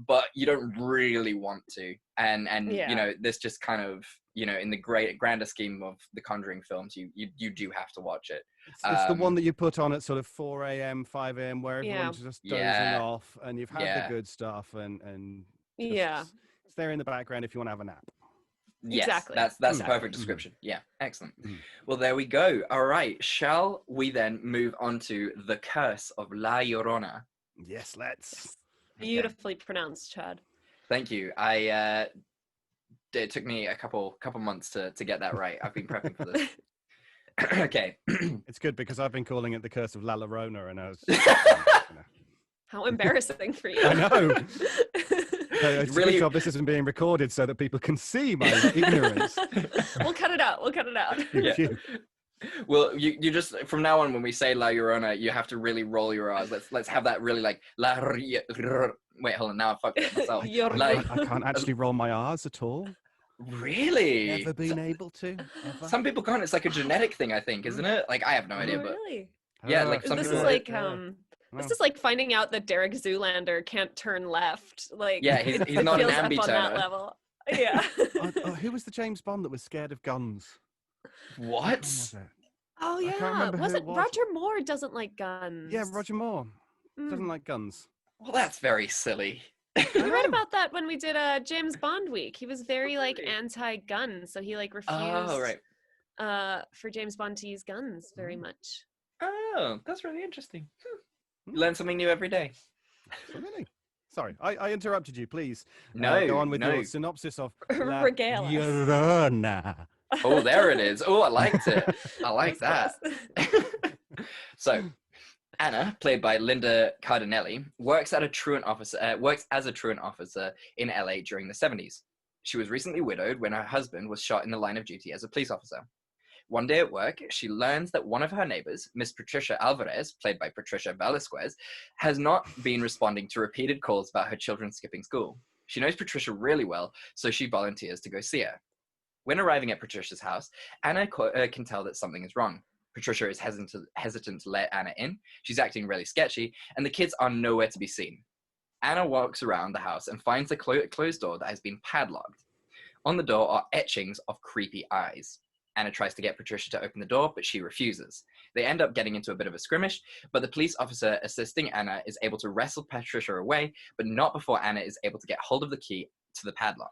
but you don't really want to. And Yeah. you know, this just kind of, you know, in the grander scheme of the Conjuring films, you do have to watch it. It's the one that you put on at sort of 4 a.m., 5 a.m., where everyone's just dozing Yeah. off, and you've had the good stuff, and just, Yeah. it's there in the background if you want to have a nap. Yes, Exactly. that's Exactly. a perfect description. Yeah, excellent. Mm. Well, there we go. All right, shall we then move on to The Curse of La Llorona? Yes, let's. Beautifully pronounced, Chad. Thank you. It took me a couple months to get that right. I've been prepping for this. Okay. It's good because I've been calling it the Curse of La Llorona, and I was. How embarrassing for you. I know. It's Really- a good job this isn't being recorded so that people can see my ignorance. We'll cut it out. Yeah. Thank you. Well, you just from now on when we say La Llorona, you have to really roll your R's. Let's have that really like wait, hold on. Now I fucked it myself. I can't actually roll my R's at all. Really? Never been able to. Ever. Some people can't. It's like a genetic thing, I think, isn't it? Like I have no idea, Oh, but really? yeah, like Some This people is people- like yeah. this is like finding out that Derek Zoolander can't turn left. Like Yeah, he's it not an feels up on ambi-turner. that level. Yeah. Who was the James Bond that was scared of guns? what? Was it? Oh I can't yeah. remember who Was it it was. Roger Moore doesn't like guns? Yeah, Roger Moore doesn't Mm. like guns. Well, that's very silly. We read about that when we did James Bond week. He was very like Really? anti-gun, so he like refused Oh, right. for James Bond to use guns very much. Oh, that's really interesting. You learn something new every day. Really? Sorry, I interrupted you. Please No, go on with no. your synopsis of La Regale us. Llorona. Oh, there it is. Oh, I liked it. I like that. So, Anna, played by Linda Cardinelli, works as a truant officer in LA during the 70s. She was recently widowed when her husband was shot in the line of duty as a police officer. One day at work, she learns that one of her neighbors, Miss Patricia Alvarez, played by Patricia Velasquez, has not been responding to repeated calls about her children skipping school. She knows Patricia really well, so she volunteers to go see her. When arriving at Patricia's house, Anna can tell that something is wrong. Patricia is hesitant to let Anna in. She's acting really sketchy, and the kids are nowhere to be seen. Anna walks around the house and finds the closed door that has been padlocked. On the door are etchings of creepy eyes. Anna tries to get Patricia to open the door, but she refuses. They end up getting into a bit of a skirmish, but the police officer assisting Anna is able to wrestle Patricia away, but not before Anna is able to get hold of the key to the padlock.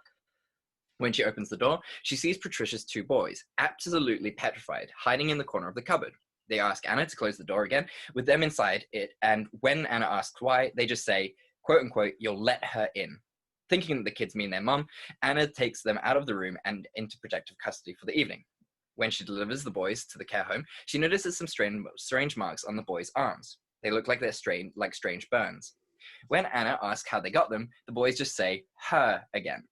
When she opens the door, she sees Patricia's two boys, absolutely petrified, hiding in the corner of the cupboard. They ask Anna to close the door again, with them inside it, and when Anna asks why, they just say, quote unquote, "You'll let her in." Thinking that the kids mean their mum, Anna takes them out of the room and into protective custody for the evening. When she delivers the boys to the care home, she notices some strange marks on the boys' arms. They look like they're strange burns. When Anna asks how they got them, the boys just say, "her" again.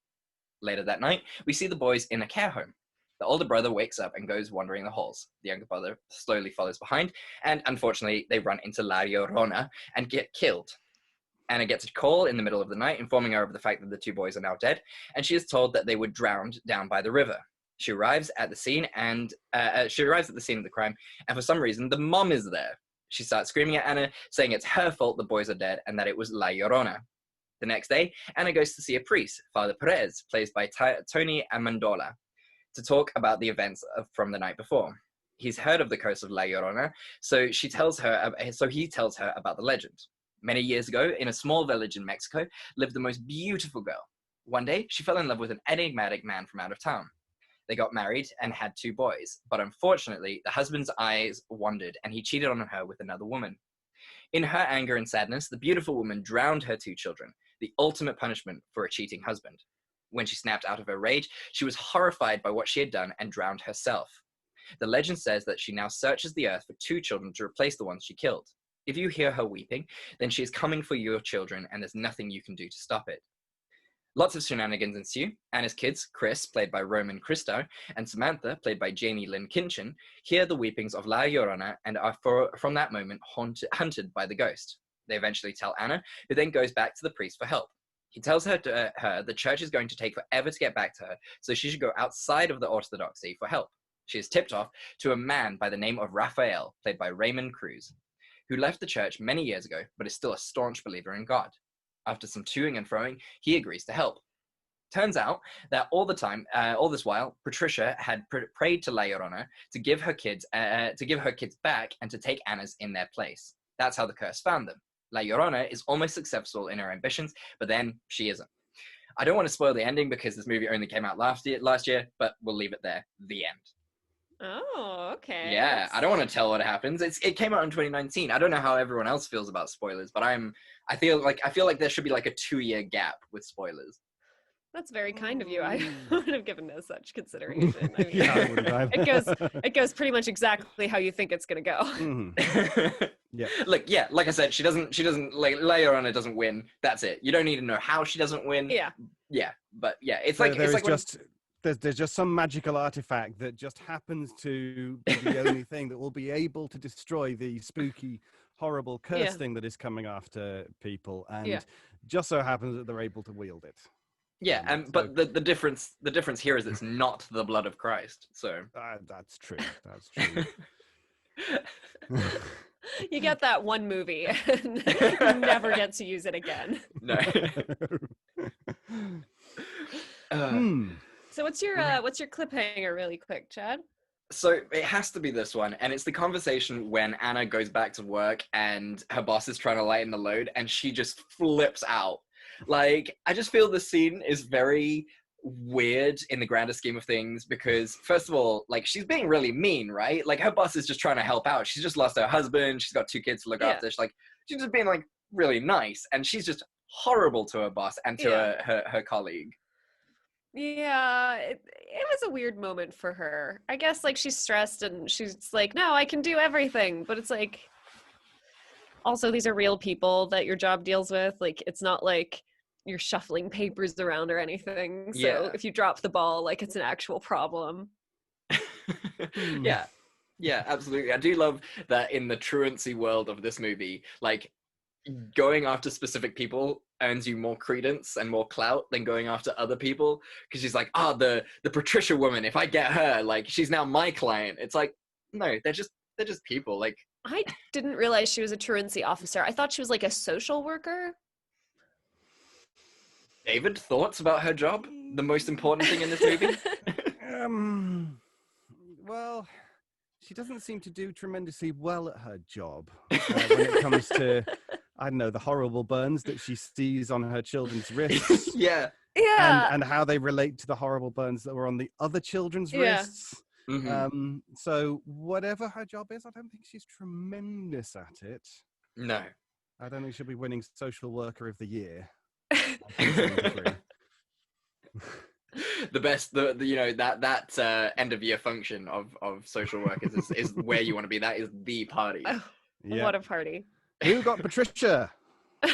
Later that night, we see the boys in a care home. The older brother wakes up and goes wandering the halls. The younger brother slowly follows behind, and unfortunately, they run into La Llorona and get killed. Anna gets a call in the middle of the night informing her of the fact that the two boys are now dead, and she is told that they were drowned down by the river. She arrives at the scene of the crime, and for some reason, the mom is there. She starts screaming at Anna, saying it's her fault the boys are dead and that it was La Llorona. The next day, Anna goes to see a priest, Father Perez, played by Tony Amendola, to talk about the events from the night before. He's heard of the Curse of La Llorona, so he tells her about the legend. Many years ago, in a small village in Mexico, lived the most beautiful girl. One day, she fell in love with an enigmatic man from out of town. They got married and had two boys, but unfortunately, the husband's eyes wandered and he cheated on her with another woman. In her anger and sadness, the beautiful woman drowned her two children, the ultimate punishment for a cheating husband. When she snapped out of her rage, she was horrified by what she had done and drowned herself. The legend says that she now searches the earth for 2 children to replace the ones she killed. If you hear her weeping, then she is coming for your children, and there's nothing you can do to stop it. Lots of shenanigans ensue. Anna's kids, Chris, played by Roman Christo, and Samantha, played by Jamie Lynn Kinchin, hear the weepings of La Llorona and are from that moment hunted by the ghost. They eventually tell Anna, who then goes back to the priest for help. He tells her the church is going to take forever to get back to her, so she should go outside of the orthodoxy for help. She is tipped off to a man by the name of Raphael, played by Raymond Cruz, who left the church many years ago, but is still a staunch believer in God. After some toing and froing, he agrees to help. Turns out that all this while, Patricia had prayed to La Llorona to give her kids back and to take Anna's in their place. That's how the curse found them. La Llorona is almost successful in her ambitions, but then she isn't. I don't want to spoil the ending because this movie only came out last year, but we'll leave it there. The end. Oh, okay. Yeah, I don't want to tell what happens. It came out in 2019. I don't know how everyone else feels about spoilers, but I feel like there should be like a 2-year gap with spoilers. That's very kind of you. I wouldn't have given no such consideration. I mean, Yeah, I wouldn't either. it goes pretty much exactly how you think it's gonna go. Mhm. Yeah. Look, yeah, like I said, she doesn't like La Llorona doesn't win. That's it. You don't need to know how she doesn't win. Yeah. But yeah, it's So like there it's is like there's just some magical artifact that just happens to be the only thing that will be able to destroy the spooky, horrible curse thing that is coming after people, and just so happens that they're able to wield it. but the difference here is it's not the blood of Christ. So that's true. That's true. You get that one movie and you never get to use it again. No. So what's your cliffhanger really quick, Chad? So it has to be this one, and it's the conversation when Anna goes back to work and her boss is trying to lighten the load and she just flips out. Like, I just feel the scene is very weird in the grander scheme of things because, first of all, like, she's being really mean, right? Like, her boss is just trying to help out. She's just lost her husband. She's got 2 kids to look after. She's just being, like, really nice, and she's just horrible to her boss and to her colleague. Yeah, it was a weird moment for her. I guess, like, she's stressed and she's like, no, I can do everything. But it's like, also, these are real people that your job deals with. Like, it's not like you're shuffling papers around or anything. So if you drop the ball, like, it's an actual problem. Yeah, absolutely. I do love that in the truancy world of this movie, like, going after specific people earns you more credence and more clout than going after other people, because she's like, the Patricia woman, if I get her, like, she's now my client. It's like, no, they're just people. Like, I didn't realize she was a truancy officer. I thought she was like a social worker. David, thoughts about her job? The most important thing in this movie? Well, she doesn't seem to do tremendously well at her job when it comes to, I don't know, the horrible burns that she sees on her children's wrists. Yeah. And how they relate to the horrible burns that were on the other children's wrists. Mm-hmm. So whatever her job is, I don't think she's tremendous at it. No. I don't think she'll be winning Social Worker of the Year. The best, that end of year function of social workers is where you want to be. That is the party. Oh, what a party! Who got Patricia? Go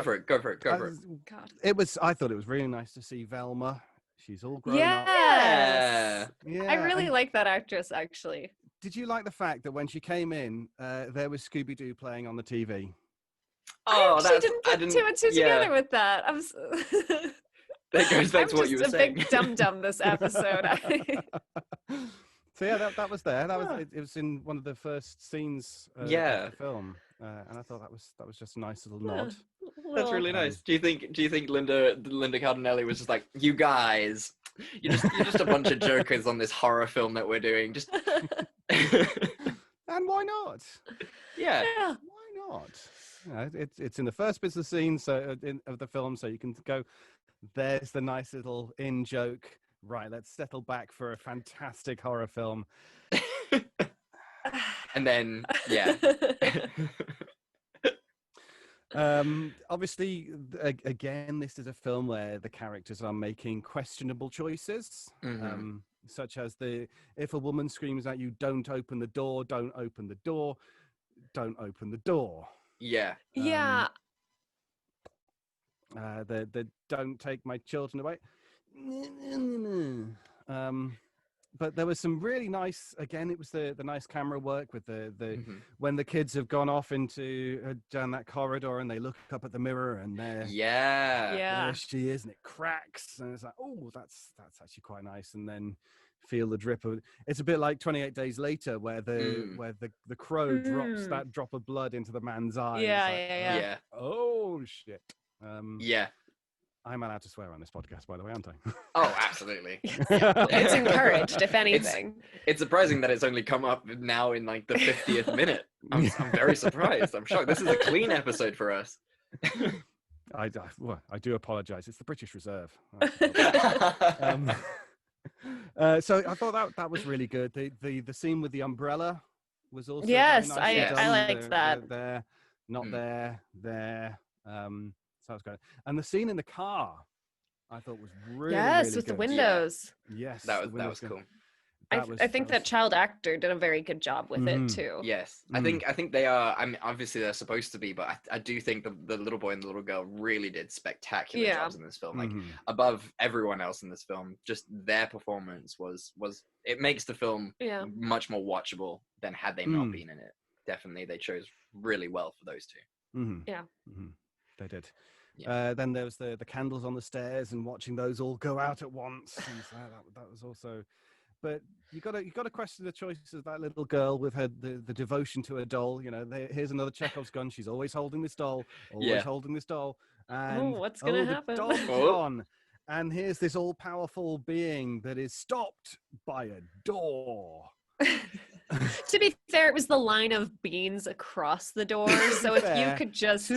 for it. God. I thought it was really nice to see Velma. She's all grown up. Yeah. I really and like that actress, actually. did you like the fact that when she came in, there was Scooby-Doo playing on the TV? Oh, I didn't put 2 and 2 together with that. That goes back to what you were saying. I'm just a big dum-dum this episode. So yeah, that was there. It was in one of the first scenes of the film, and I thought that was just a nice little nod. That's really nice. Do you think Linda Cardinelli was just like, you guys, you're just a bunch of jokers on this horror film that we're doing? Just and why not? Yeah. Why not? You know, it's in the first bits of the scene of the film, so you can go. There's the nice little in joke. Right, let's settle back for a fantastic horror film. And then, yeah. Obviously, again, this is a film where the characters are making questionable choices, such as if a woman screams at you, "Don't open the door! Don't open the door! Don't open the door!" Yeah. Yeah. The "Don't take my children away." But there was some really nice. Again, it was the nice camera work with the when the kids have gone off into down that corridor and they look up at the mirror and there she is, and it cracks, and it's like, oh, that's actually quite nice. And then feel the drip of. It's a bit like 28 Days Later, where the crow drops that drop of blood into the man's eye. Yeah. Oh shit. Yeah. I'm allowed to swear on this podcast, by the way, aren't I? Oh, absolutely. It's encouraged, if anything. It's surprising that it's only come up now in like the 50th minute. I'm very surprised. I'm shocked. This is a clean episode for us. I do apologize. It's the British Reserve. So I thought that was really good. The scene with the umbrella was also yes, very nicely I done. liked that. There, not there. So that was good. And the scene in the car, I thought was really really with good. the windows. Yes, that was cool. I think that child actor did a very good job with it too. Yes, I think they are. I mean, obviously they're supposed to be, but I do think the little boy and the little girl really did spectacular jobs in this film. Like above everyone else in this film, just their performance was it makes the film much more watchable than had they not been in it. Definitely, they chose really well for those two. They did. Yeah. Then there was the candles on the stairs and watching those all go out at once. And so that was also. But you got to question the choices of that little girl with her the devotion to her doll. You know, here's another Chekhov's gun. She's always holding this doll, holding this doll. And what's gonna happen? The doll's gone. And here's this all-powerful being that is stopped by a door. To be fair, it was the line of beans across the door. So if you could just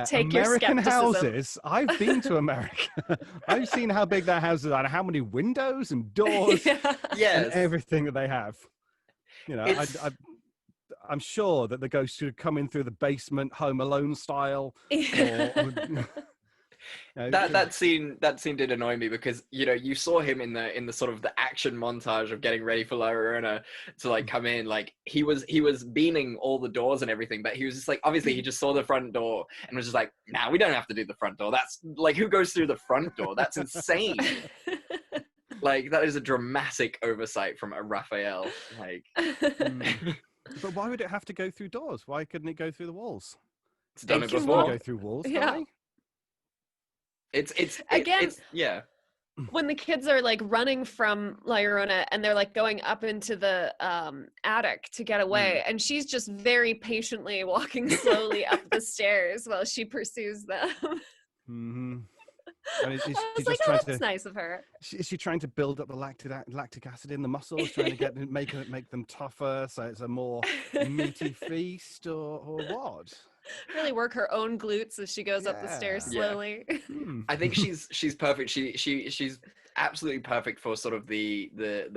take American your houses, I've been to America. I've seen how big their houses are and how many windows and doors and everything that they have. You know, I'm sure that the ghost should come in through the basement, Home Alone style. That scene did annoy me because you saw him in the sort of the action montage of getting ready for La Llorona to like come in. Like he was beaning all the doors and everything, but he was just like, obviously he just saw the front door and was just like, nah, we don't have to do the front door. That's like, who goes through the front door? That's insane. Like that is a dramatic oversight from a Raphael. Like, but why would it have to go through doors? Why couldn't it go through the walls? It's done it before. Go through walls. Yeah. It's when the kids are like running from La Llorona and they're like going up into the attic to get away, and she's just very patiently walking slowly up the stairs while she pursues them. I was like, oh, that's nice of her. Is she trying to build up the lactic acid in the muscles, trying to make them tougher so it's a more meaty feast, or what? Really work her own glutes as she goes up the stairs slowly. I think she's perfect. She's absolutely perfect for sort of the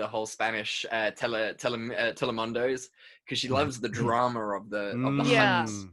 whole Spanish telemundos, because she loves the drama of the hunts.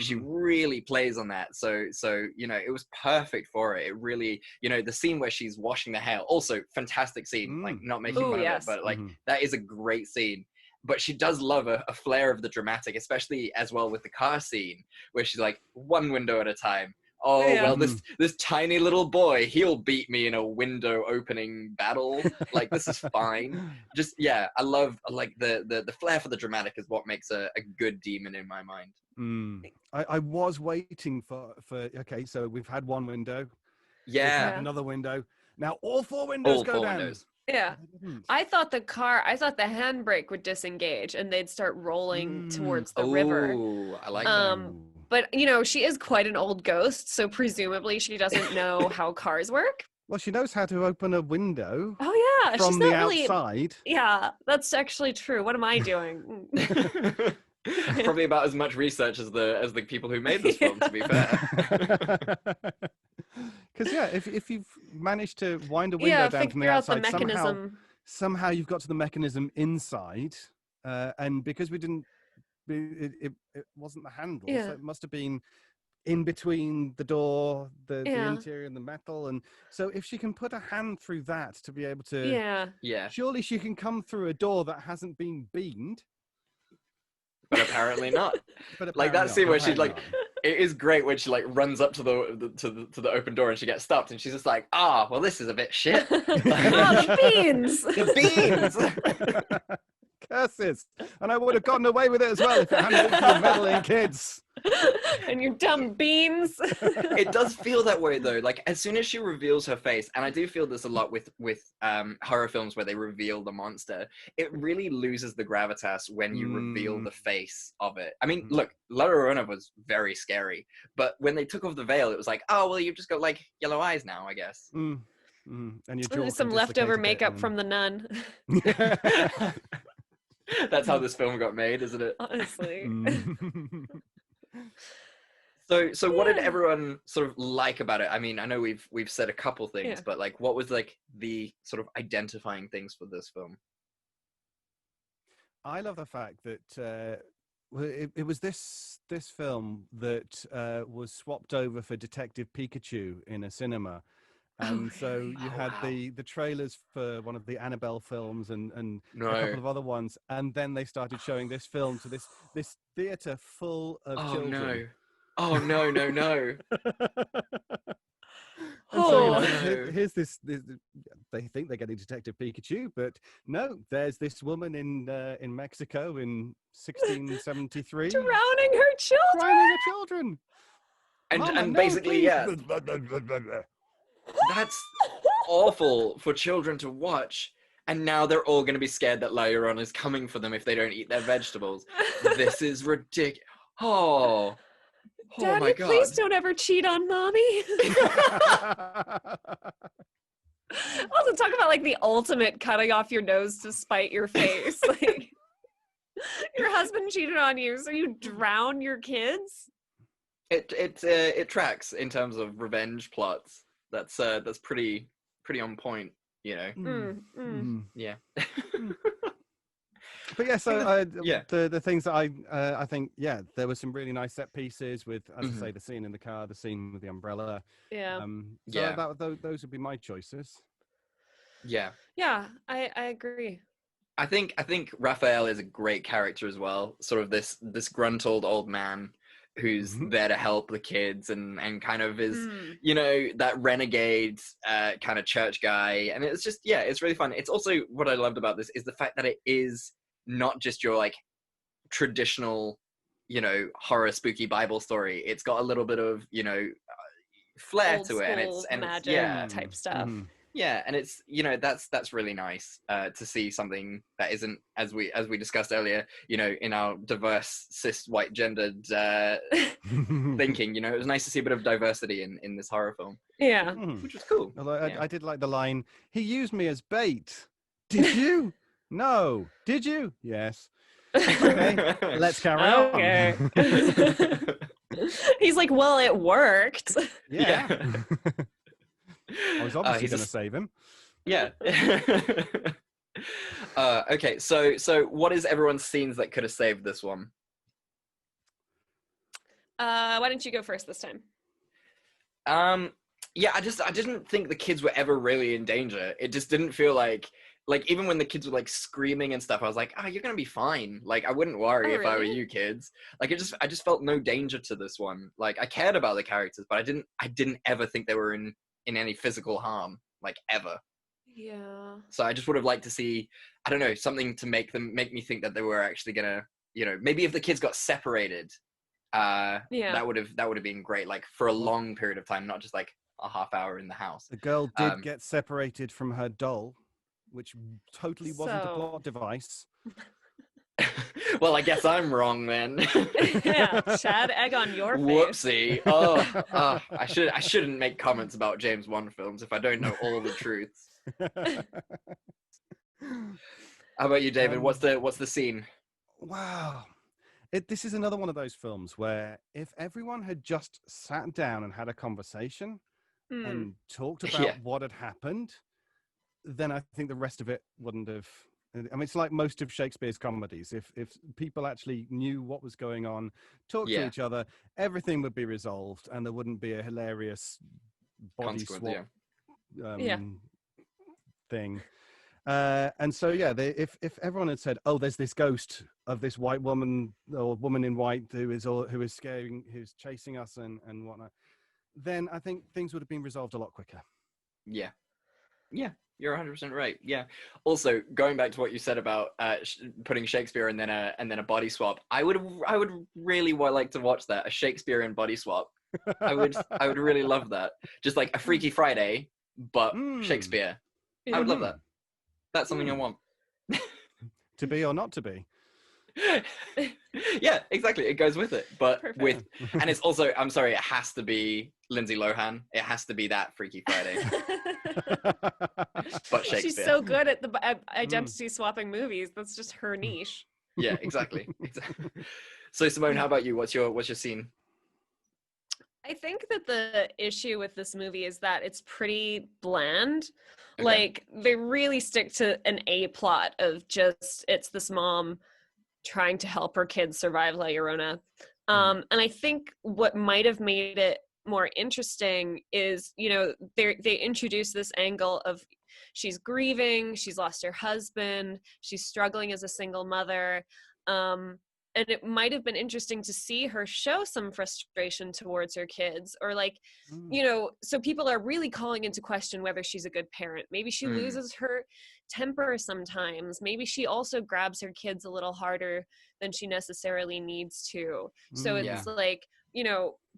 She really plays on that. So it was perfect for it. It really, the scene where she's washing the hair, also fantastic scene. Like, not making fun of it, but like that is a great scene. But she does love a flair of the dramatic, especially as well with the car scene, where she's like, one window at a time. Oh, well, this tiny little boy, he'll beat me in a window opening battle. Like, this is fine. Just, I love, like, the flair for the dramatic is what makes a good demon in my mind. I was waiting for okay, so we've had one window. Yeah. Another window. Now all four windows go down. Windows. Yeah. I thought the handbrake would disengage and they'd start rolling towards the river. I like that. But, she is quite an old ghost, so presumably she doesn't know how cars work. Well, she knows how to open a window. Oh, yeah. From the outside. Yeah, that's actually true. What am I doing? Probably about as much research as the people who made this film, to be fair. Because if you've managed to wind a window down from the outside, the mechanism. Somehow you've got to the mechanism inside, and because we didn't, it wasn't the handle, so it must have been in between the door, the Yeah. interior and the metal. And so if she can put a hand through that to be able to, Yeah. surely she can come through a door that hasn't been beamed. But apparently not. But Like that apparently scene not, where she's apparently like, not. it is great when she like runs up to the open door and she gets stopped and she's just like, well, this is a bit shit. the beans. The beans. Curses. And I would have gotten away with it as well if it hadn't been for the meddling kids. And your dumb beans. It does feel that way though. Like as soon as she reveals her face, and I do feel this a lot with horror films where they reveal the monster, it really loses the gravitas when you reveal the face of it. I mean, look, La Llorona was very scary, but when they took off the veil, it was like, oh well, you've just got like yellow eyes now, I guess. And your jaw There's some can leftover dislocate a bit makeup from the nun. That's how this film got made, isn't it? Honestly. So what did everyone sort of like about it? I mean, I know we've said a couple things, but like, what was like the sort of identifying things for this film? I love the fact that it was this film that was swapped over for Detective Pikachu in a cinema. And so you had the trailers for one of the Annabelle films and a couple of other ones, and then they started showing this film to this theater full of children. Oh no! And so, here's this. They think they're getting Detective Pikachu, but no, there's this woman in Mexico in 1673 Drowning her children. And basically, that's awful for children to watch. And now they're all going to be scared that La Llorona is coming for them if they don't eat their vegetables. This is ridiculous. Oh Daddy, my God. please don't ever cheat on mommy. Also, talk about like the ultimate cutting off your nose to spite your face. Like, your husband cheated on you, so you drown your kids. It tracks in terms of revenge plots. That's pretty on point, you know. Yeah. But yeah, so the things that I think, there were some really nice set pieces with, as I say, the scene in the car, the scene with the umbrella. Yeah. Those would be my choices. Yeah. Yeah, I agree. I think Raphael is a great character as well. Sort of this gruntled old man who's there to help the kids and kind of is, you know, that renegade kind of church guy. And it's just, it's really fun. It's also, what I loved about this is the fact that it is not just your like traditional, you know, horror spooky Bible story. It's got a little bit of, you know, flair Old to it, and school it's magic type stuff. Yeah, and it's, you know, that's really nice to see something that isn't, as we discussed earlier, you know, in our diverse cis white gendered thinking. You know, it was nice to see a bit of diversity in this horror film. Yeah, which was cool. Although I did like the line, "He used me as bait." Did you? No. Did you? Yes. Okay, let's carry on. Okay. He's like, well, it worked. Yeah. I was obviously going to save him. Yeah. Okay, so what is everyone's scenes that could have saved this one? Why don't you go first this time? Yeah, I didn't think the kids were ever really in danger. It just didn't feel like even when the kids were like screaming and stuff, I was like, you're gonna be fine. Like, I wouldn't worry if I were you kids. Like, I just felt no danger to this one. Like, I cared about the characters, but I didn't ever think they were in any physical harm, like, ever. Yeah. So I just would have liked to see, I don't know, something to make me think that they were actually gonna, you know, maybe if the kids got separated, that would have been great, like for a long period of time, not just like a half hour in the house. The girl did get separated from her doll, which totally wasn't a plot device. Well, I guess I'm wrong then. Yeah, Chad, egg on your face. Whoopsie. I shouldn't make comments about James Wan films if I don't know all the truths. How about you, David? What's the scene? Wow. This is another one of those films where if everyone had just sat down and had a conversation and talked about what had happened, then I think the rest of it wouldn't have I mean, it's like most of Shakespeare's comedies. If people actually knew what was going on, talked to each other, everything would be resolved, and there wouldn't be a hilarious body swap thing. And so, if everyone had said, "Oh, there's this ghost of this white woman or woman in white who is scaring, who's chasing us and whatnot," then I think things would have been resolved a lot quicker. Yeah, you're 100% right. Yeah. Also, going back to what you said about putting Shakespeare and then a body swap, I would really like to watch that, a Shakespearean body swap. I would really love that. Just like a Freaky Friday, but Shakespeare. I would love that. That's something I want. To be or not to be. Yeah, exactly. It goes with it, but Perfect. and it's also, I'm sorry, it has to be Lindsay Lohan. It has to be that Freaky Friday. But Shakespeare. She's so good at the identity swapping movies. That's just her niche. Yeah, exactly. So Simone, how about you? What's your scene? I think that the issue with this movie is that it's pretty bland. Okay. Like, they really stick to an A plot of just, it's this mom trying to help her kids survive La Llorona. And I think what might have made it more interesting is, they introduce this angle of she's grieving, she's lost her husband, she's struggling as a single mother. And it might have been interesting to see her show some frustration towards her kids, or so people are really calling into question whether she's a good parent. Maybe she loses her temper sometimes. Maybe she also grabs her kids a little harder than she necessarily needs to. So it's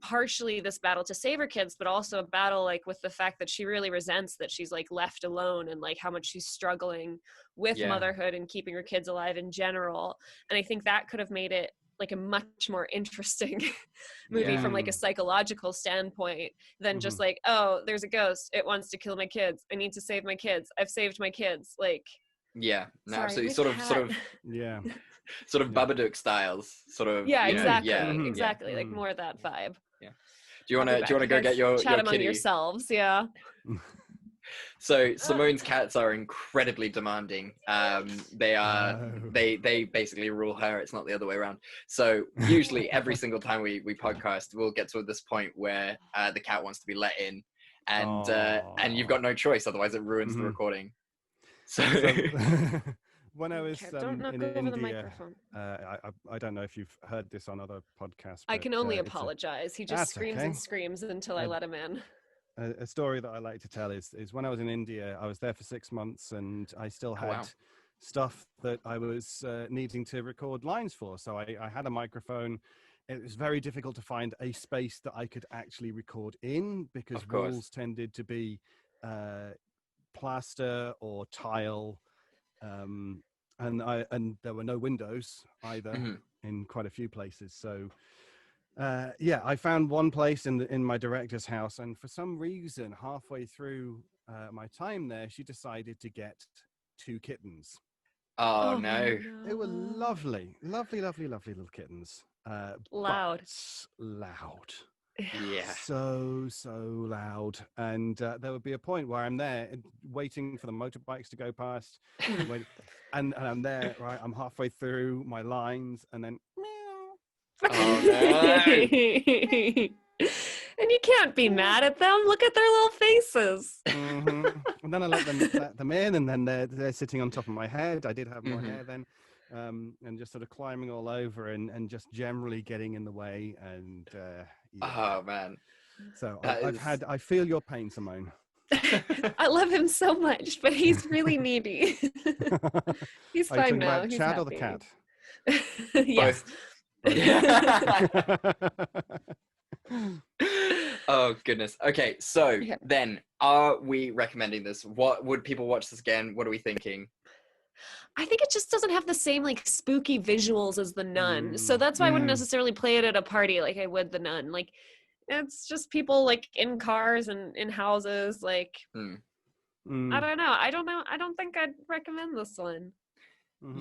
partially this battle to save her kids, but also a battle with the fact that she really resents that she's left alone, and how much she's struggling with motherhood and keeping her kids alive in general. And I think that could have made it a much more interesting movie from a psychological standpoint than just oh, there's a ghost, it wants to kill my kids, I need to save my kids, I've saved my kids. Absolutely. Sort of sort of Babadook styles, sort of. Exactly. More of that vibe. Yeah. Do you want to go get your chat among kitty? yourselves? Yeah. So Simone's cats are incredibly demanding. They basically rule her. It's not the other way around. So usually every single time we podcast, we'll get to this point where the cat wants to be let in, and you've got no choice, otherwise it ruins the recording. So when I was in India, I don't know if you've heard this on other podcasts. I can only apologize. He just screams and screams until I let him in. A story that I like to tell is when I was in India, I was there for 6 months, and I still had stuff that I was needing to record lines for. So I had a microphone. It was very difficult to find a space that I could actually record in, because walls tended to be plaster or tile, and there were no windows either in quite a few places. So I found one place in my director's house, and for some reason halfway through my time there, she decided to get 2 kittens. Oh no. They were lovely little kittens. Loud. Yeah. So loud. And there would be a point where I'm there waiting for the motorbikes to go past, and I'm there, right? I'm halfway through my lines, and then oh, no. And you can't be mad at them. Look at their little faces. And then I let them in, and then they're sitting on top of my head. I did have more hair then, and just sort of climbing all over and just generally getting in the way. And oh man, so I feel your pain, Simone. I love him so much, but he's really needy. He's fine now. About he's Chad happy. or the cat? Yes. Oh goodness. Okay, so then are we recommending this? What would people watch this again? What are we thinking? I think it just doesn't have the same spooky visuals as The Nun. So that's why I wouldn't necessarily play it at a party like I would The Nun. It's just people in cars and in houses. I don't know. I don't think I'd recommend this one.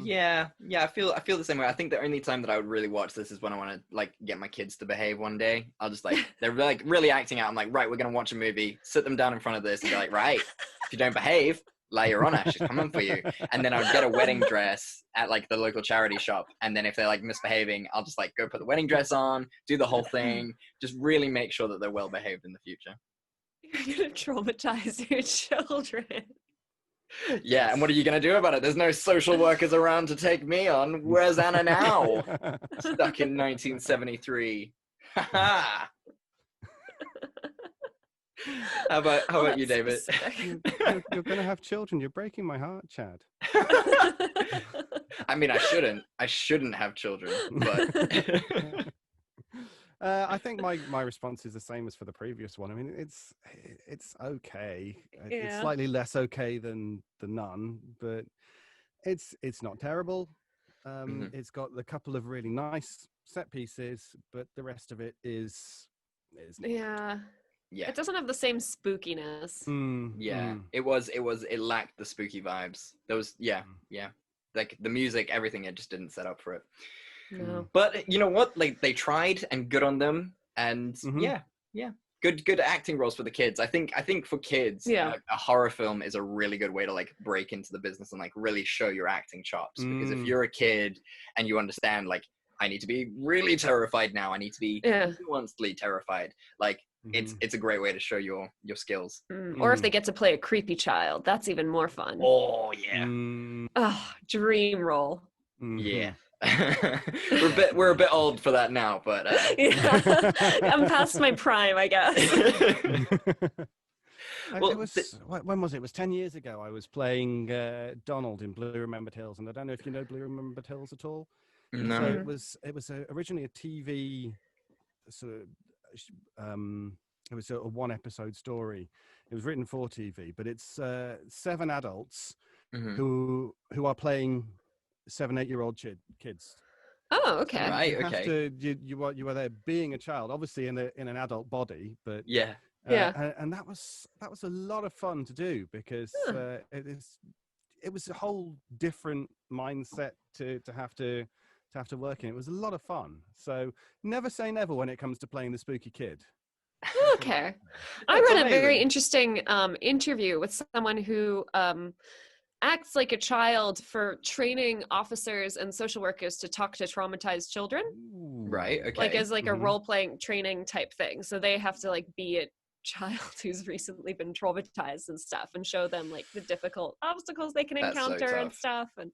Yeah, I feel the same way. I think the only time that I would really watch this is when I want to get my kids to behave one day. I'll just they're really acting out. I'm right, we're gonna watch a movie, sit them down in front of this and be right, if you don't behave, La Llorona, she's coming for you. And then I would get a wedding dress at like the local charity shop. And then if they're like misbehaving, I'll just like go put the wedding dress on, do the whole thing, just really make sure that they're well behaved in the future. You're gonna traumatize your children. Yeah, and what are you going to do about it? There's no social workers around to take me on. Where's Anna now? Stuck in 1973. Ha How about you, David? You're going to have children. You're breaking my heart, Chad. I mean, I shouldn't have children, but I think my response is the same as for the previous one. I mean, it's okay. It's slightly less okay than the Nun, but it's not terrible. It's got a couple of really nice set pieces, but the rest of it is not. Yeah, It doesn't have the same spookiness. It lacked the spooky vibes. There was like the music, everything, it just didn't set up for it. No. But you know what? Like they tried, and good on them. And good acting roles for the kids. I think for kids, a horror film is a really good way to like break into the business and like really show your acting chops. Because if you're a kid and you understand, like, I need to be really terrified now, I need to be nuancedly terrified, like it's a great way to show your skills. Or if they get to play a creepy child, that's even more fun. Oh yeah. Oh, dream role. Yeah. we're a bit old for that now, but I'm past my prime, I guess. Well, when was it? It was 10 years ago. I was playing Donald in Blue Remembered Hills, and I don't know if you know Blue Remembered Hills at all. No. So it was originally a TV sort of it was a one episode story. It was written for TV, but it's 7 adults who are playing 7-8-year-old kids. Oh, okay. Right. You are there being a child, obviously in an adult body, but and that was a lot of fun to do, because it was a whole different mindset to have to work in. It was a lot of fun. So never say never when it comes to playing the spooky kid. Okay. I read a very interesting interview with someone who acts like a child for training officers and social workers to talk to traumatized children. Right. Okay. Like as like a role-playing training type thing. So they have to like be a child who's recently been traumatized and stuff, and show them like the difficult obstacles they can encounter and stuff. And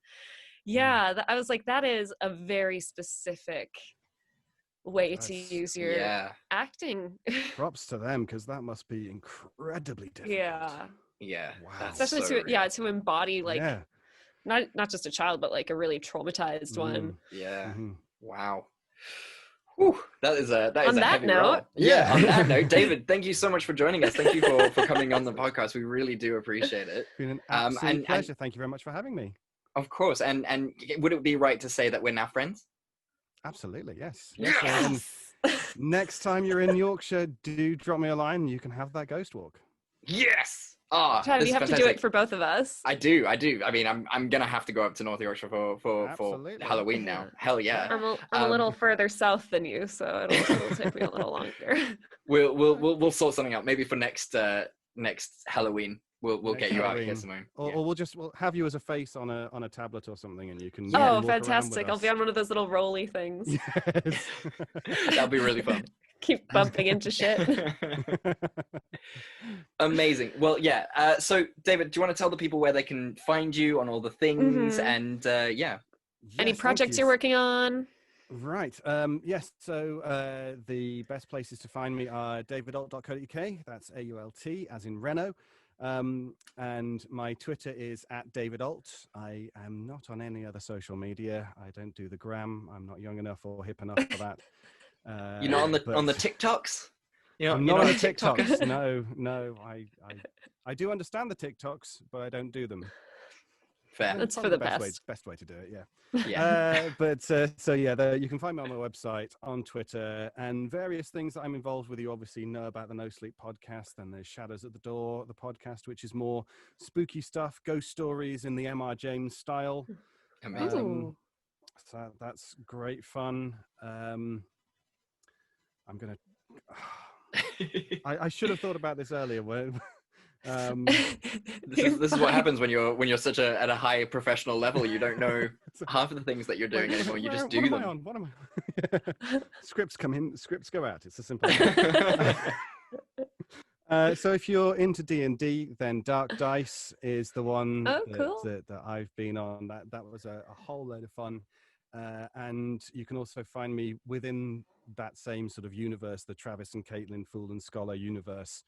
I was like, that is a very specific way to use your acting. Props to them, because that must be incredibly difficult. Yeah. Wow. Especially to embody like not just a child, but like a really traumatized one. Yeah. Wow. Whew, that is a heavy note. role. Yeah. On that note, David, thank you so much for joining us. Thank you for coming on the podcast. We really do appreciate it. It's been an absolute pleasure. Thank you very much for having me. Of course. And would it be right to say that we're now friends? Absolutely, yes. Next time you're in Yorkshire, do drop me a line. You can have that ghost walk. Yes. Chad, you have to do it for both of us. I do. I mean, I'm gonna have to go up to North Yorkshire for Halloween now. Hell yeah. I'm a little further south than you, so it'll take me a little longer. We'll sort something out. Maybe for next Halloween. We'll get you out here somewhere. Or we'll have you as a face on a tablet or something, and you can. Oh, fantastic! I'll be on one of those little rolly things. Yes. That'll be really fun. Keep bumping into shit. Amazing. Well, so David, do you want to tell the people where they can find you on all the things and any projects you're working on? Right. Yes. So the best places to find me are davidault.co.uk. That's AULT, as in Renault. And my Twitter is @DavidAult. I am not on any other social media. I don't do the gram. I'm not young enough or hip enough for that. You're not on the TikToks? I'm not on the TikToks. No. I do understand the TikToks, but I don't do them. Fair. That's for the best. Best way to do it, yeah. You can find me on my website, on Twitter, and various things that I'm involved with. You obviously know about the No Sleep podcast, and there's Shadows at the Door, the podcast, which is more spooky stuff, ghost stories in the M.R. James style. Amazing. So that's great fun. I should have thought about this earlier. This is what happens when you're such at a high professional level. You don't know half of the things that you're doing anymore. You just do what them. Am I on? What am I? Scripts come in, scripts go out. It's a simple thing. So if you're into D&D, then Dark Dice is the one that I've been on. That was a whole load of fun. And you can also find me within that same sort of universe, the Travis and Caitlin Fool and Scholar universe.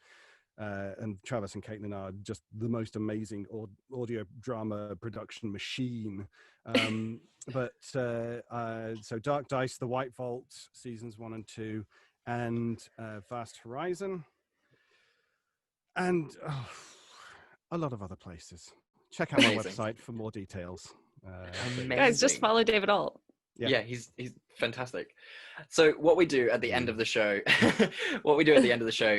And Travis and Caitlin are just the most amazing audio drama production machine. So Dark Dice, The White Vault, seasons 1 and 2, and Vast Horizon, and a lot of other places. Check out my website for more details. Guys, just follow David Ault. Yeah, he's fantastic. So what we do at the end of the show,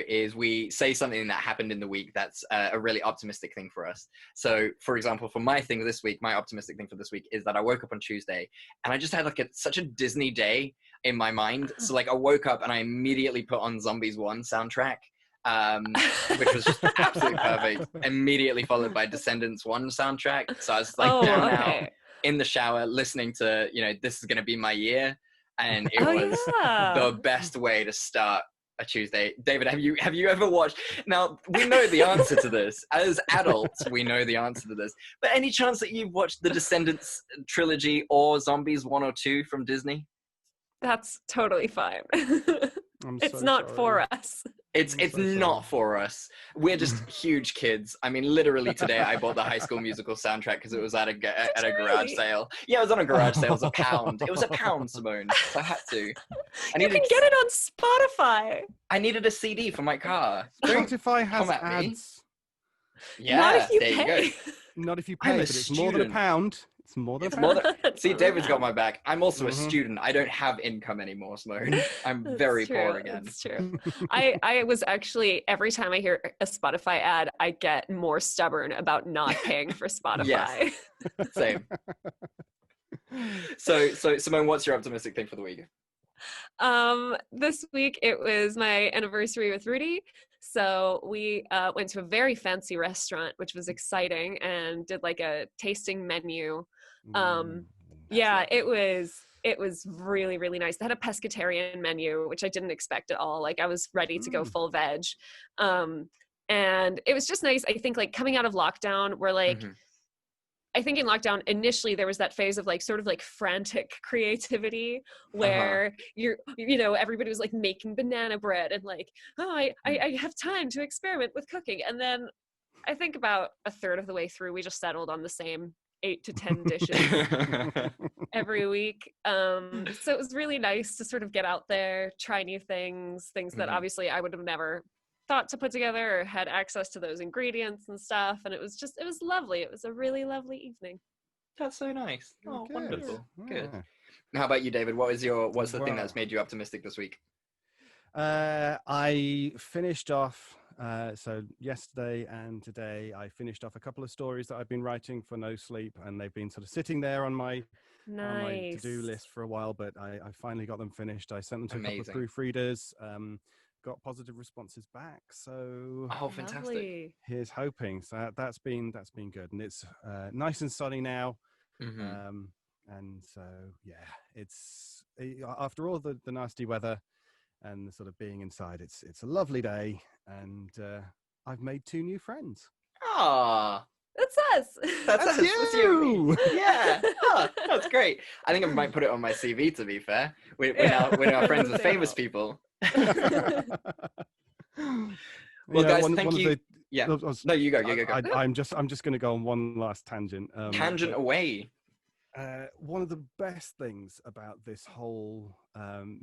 is we say something that happened in the week that's a really optimistic thing for us. So, for example, for my thing this week, my optimistic thing for this week is that I woke up on Tuesday and I just had like such a Disney day in my mind. So like I woke up and I immediately put on Zombies 1 soundtrack, which was just absolutely perfect. Immediately followed by Descendants 1 soundtrack. So I was like down now in the shower listening to, this is going to be my year. And it was the best way to start a Tuesday. David, have you ever watched? Now, we know the answer to this. As adults, we know the answer to this. But any chance that you've watched the Descendants trilogy or Zombies 1 or 2 from Disney? That's totally fine. It's not for us. It's not for us. We're just huge kids. I mean, literally today I bought the High School Musical soundtrack because it was at a garage sale. Yeah, it was on a garage sale. It was £1. It was £1, Simone. So I had to. You can get it on Spotify. I needed a CD for my car. Spotify has ads. Yeah, not if you there pay. you go. Not if you pay, but it's more than £1. It's more than See, David's got my back. I'm also a student. I don't have income anymore, Simone. I'm very poor again. That's true. I was actually, every time I hear a Spotify ad, I get more stubborn about not paying for Spotify. Yes. Same. So Simone, what's your optimistic thing for the week? This week it was my anniversary with Rudy. So we went to a very fancy restaurant, which was exciting, and did like a tasting menu. It was really, really nice. They had a pescatarian menu, which I didn't expect at all. Like I was ready to go full veg. And it was just nice. I think like coming out of lockdown, we're like, I think in lockdown, initially there was that phase of like sort of like frantic creativity where everybody was like making banana bread and like, I have time to experiment with cooking. And then I think about a third of the way through, we just settled on the same 8 to 10 dishes every week. So it was really nice to sort of get out there, try new things that obviously I would have never thought to put together or had access to those ingredients and stuff. And it was lovely. It was a really lovely evening. That's so nice. Oh, good. Wonderful. Good. Yeah. How about you, David? What's the thing that's made you optimistic this week? I finished off, so yesterday and today, I finished off a couple of stories that I've been writing for No Sleep, and they've been sort of sitting there on my to-do list for a while, but I finally got them finished. I sent them to a couple of proofreaders, got positive responses back, so fantastic. Lovely. Here's hoping. So that's been good, and it's nice and sunny now. And so it's after all the nasty weather and the sort of being inside, it's a lovely day, and I've made 2 new friends. Ah, that's us. That's us. You. That's you. Yeah. That's great. I think I might put it on my CV, to be fair. We're now friends with famous people. Well, guys, thank you. No, you go. I'm just going to go on one last tangent. Tangent away. One of the best things about this whole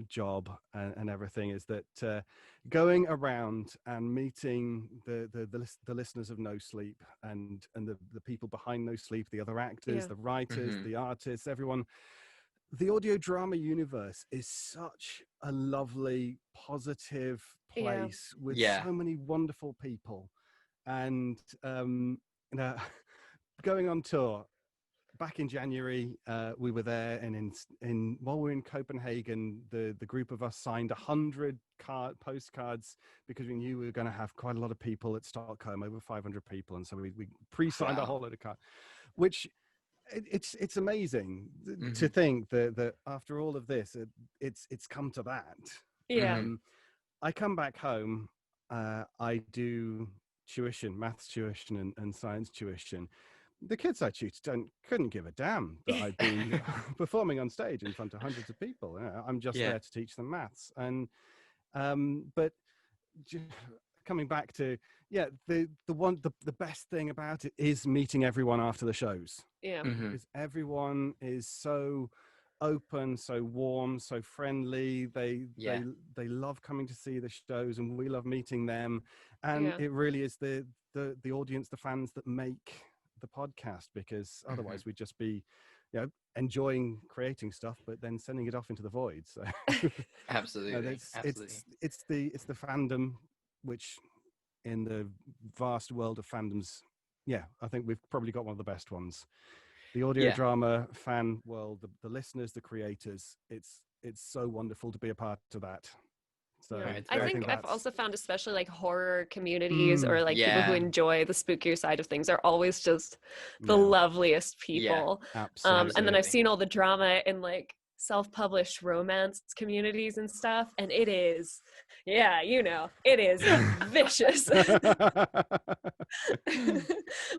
job and everything is that going around and meeting the listeners of No Sleep and the people behind No Sleep, the other actors, the writers, the artists, everyone. The audio drama universe is such a lovely, positive place with so many wonderful people, and going on tour, back in January, we were there, and while we were in Copenhagen, the group of us signed 100 postcards because we knew we were going to have quite a lot of people at Stockholm, over 500 people, and so we pre-signed a whole load of cards, which it's amazing to think that after all of this, it's come to that. Yeah. I come back home, I do tuition, maths tuition and science tuition. The kids I tutored couldn't give a damn that I'd be performing on stage in front of hundreds of people. I'm just there to teach them maths. And but coming back to the best thing about it is meeting everyone after the shows. Yeah, because everyone is so open, so warm, so friendly. They love coming to see the shows, and we love meeting them. And it really is the audience, the fans that make the podcast, because otherwise we'd just be enjoying creating stuff but then sending it off into the void. So absolutely. It's the fandom, which in the vast world of fandoms, I think we've probably got one of the best ones. The audio drama fan world, the listeners, the creators, it's so wonderful to be a part of that. So I think I've also found, especially like horror communities or like people who enjoy the spookier side of things, are always just the loveliest people. Absolutely. And then I've seen all the drama in like self-published romance communities and stuff, and it is it is vicious.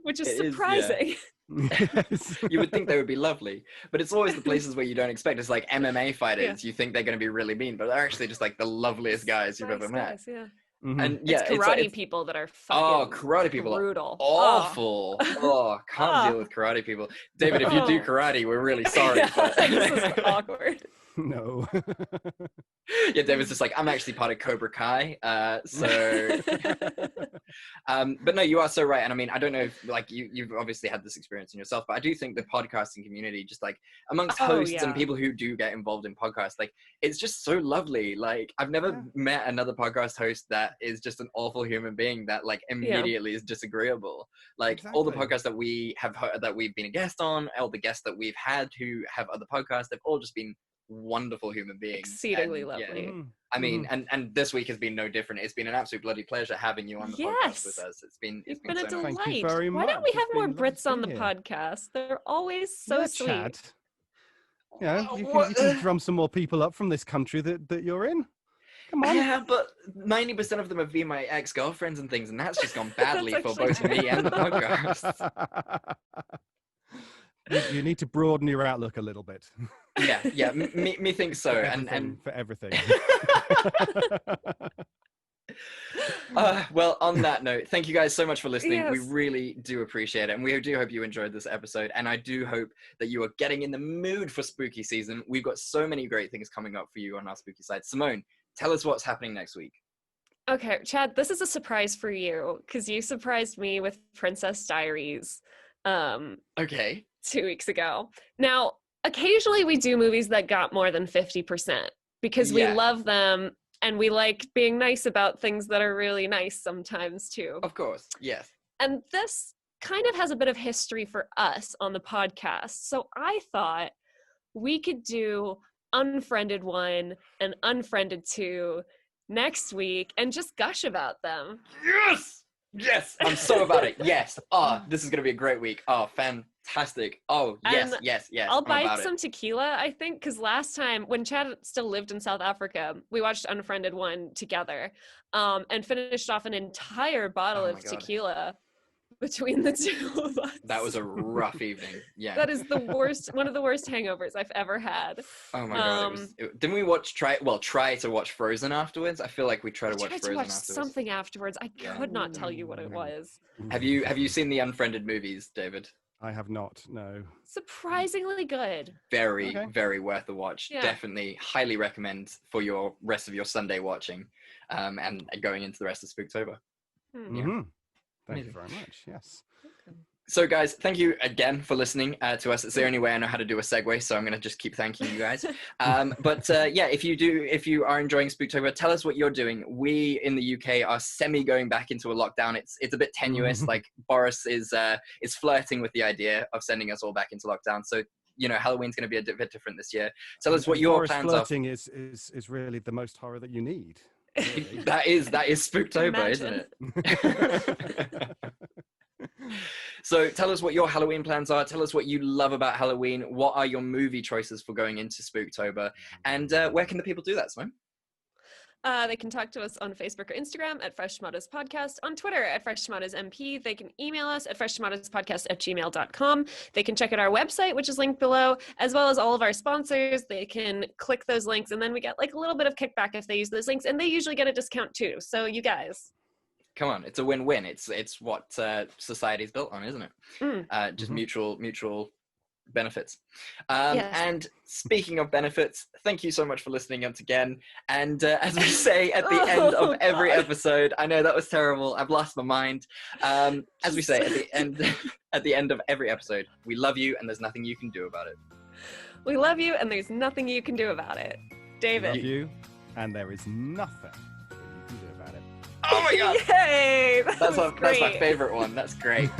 Which is surprising. Yes. You would think they would be lovely, but it's always the places where you don't expect. It's like MMA fighters. You think they're going to be really mean, but they're actually just like the loveliest guys you've ever met. And it's karate people that are fucking karate people brutal, awful. Can't deal with karate people. David, if you do karate, we're really sorry. This is awkward. No. David's just like, I'm actually part of Cobra Kai, but no, you are so right. And I mean, I don't know if like you've obviously had this experience in yourself, but I do think the podcasting community, just like amongst hosts and people who do get involved in podcasts, like it's just so lovely. Like I've never met another podcast host that is just an awful human being that like immediately is disagreeable. Like all the podcasts that we have heard, that we've been a guest on, all the guests that we've had who have other podcasts, they've all just been wonderful human beings, exceedingly lovely. I mean, and this week has been no different. It's been an absolute bloody pleasure having you on the podcast with us. It's been a so delight. Thank you very much. Why don't we have more Brits on the podcast? They're always so sweet. Chad. You can drum some more people up from this country that you're in. Come on. Yeah, but 90% of them have been my ex-girlfriends and things, and that's just gone badly for both me and the podcast. You need to broaden your outlook a little bit. Me thinks so. And for everything. Well, on that note, thank you guys so much for listening. We really do appreciate it, and we do hope you enjoyed this episode, and I do hope that you are getting in the mood for spooky season. We've got so many great things coming up for you on our spooky side. Simone, tell us what's happening next week. Okay, Chad, this is a surprise for you because you surprised me with Princess Diaries. Okay. 2 weeks ago. Now, occasionally we do movies that got more than 50% because we love them and we like being nice about things that are really nice sometimes too. Of course, yes. And this kind of has a bit of history for us on the podcast. So I thought we could do Unfriended 1 and Unfriended 2 next week and just gush about them. Yes, I'm so about it. Yes. This is going to be a great week. Fantastic. Yes. I'll buy some tequila, I think, because last time when Chad still lived in South Africa, we watched Unfriended 1 together and finished off an entire bottle of tequila between the two of us. That was a rough evening. Yeah. That is the worst, one of the worst hangovers I've ever had. Oh my God. Didn't we try to watch Frozen afterwards? I feel like we tried to watch Frozen afterwards. Something afterwards. I could not tell you what it was. Have you seen the Unfriended movies, David? I have not, no. Surprisingly good. Very worth a watch. Yeah. Definitely highly recommend for your rest of your Sunday watching and going into the rest of Spooktober. Mm-hmm. Thank you very much. Yes. So guys, thank you again for listening to us. It's the only way I know how to do a segue, so I'm going to just keep thanking you guys. Yeah, if you are enjoying Spooktober, tell us what you're doing. We in the UK are semi going back into a lockdown. It's a bit tenuous. Like Boris is flirting with the idea of sending us all back into lockdown. So Halloween's going to be a bit different this year. Tell us what your Boris plans are. Flirting is really the most horror that you need. Really. That is Spooktober, isn't it? So tell us what your Halloween plans are. Tell us what you love about Halloween. What are your movie choices for going into Spooktober? And where can the people do that, Simone? They can talk to us on Facebook or Instagram at Fresh Tomatoes Podcast, on Twitter at Fresh Tomatoes MP. They can email us at freshtomatoespodcast@gmail.com. They can check out our website, which is linked below, as well as all of our sponsors. They can click those links, and then we get like a little bit of kickback if they use those links, and they usually get a discount too. So you guys, come on, it's a win-win. It's what society's built on, isn't it? Just mutual benefits. Yes. And speaking of benefits, thank you so much for listening once again. And as we say at the end of every episode, I know that was terrible. I've lost my mind. As we say at the end of every episode, we love you, and there's nothing you can do about it. We love you, and there's nothing you can do about it. David. Love you, and there is nothing that you can do about it. Oh my god! Yay! That's my favorite one. That's great.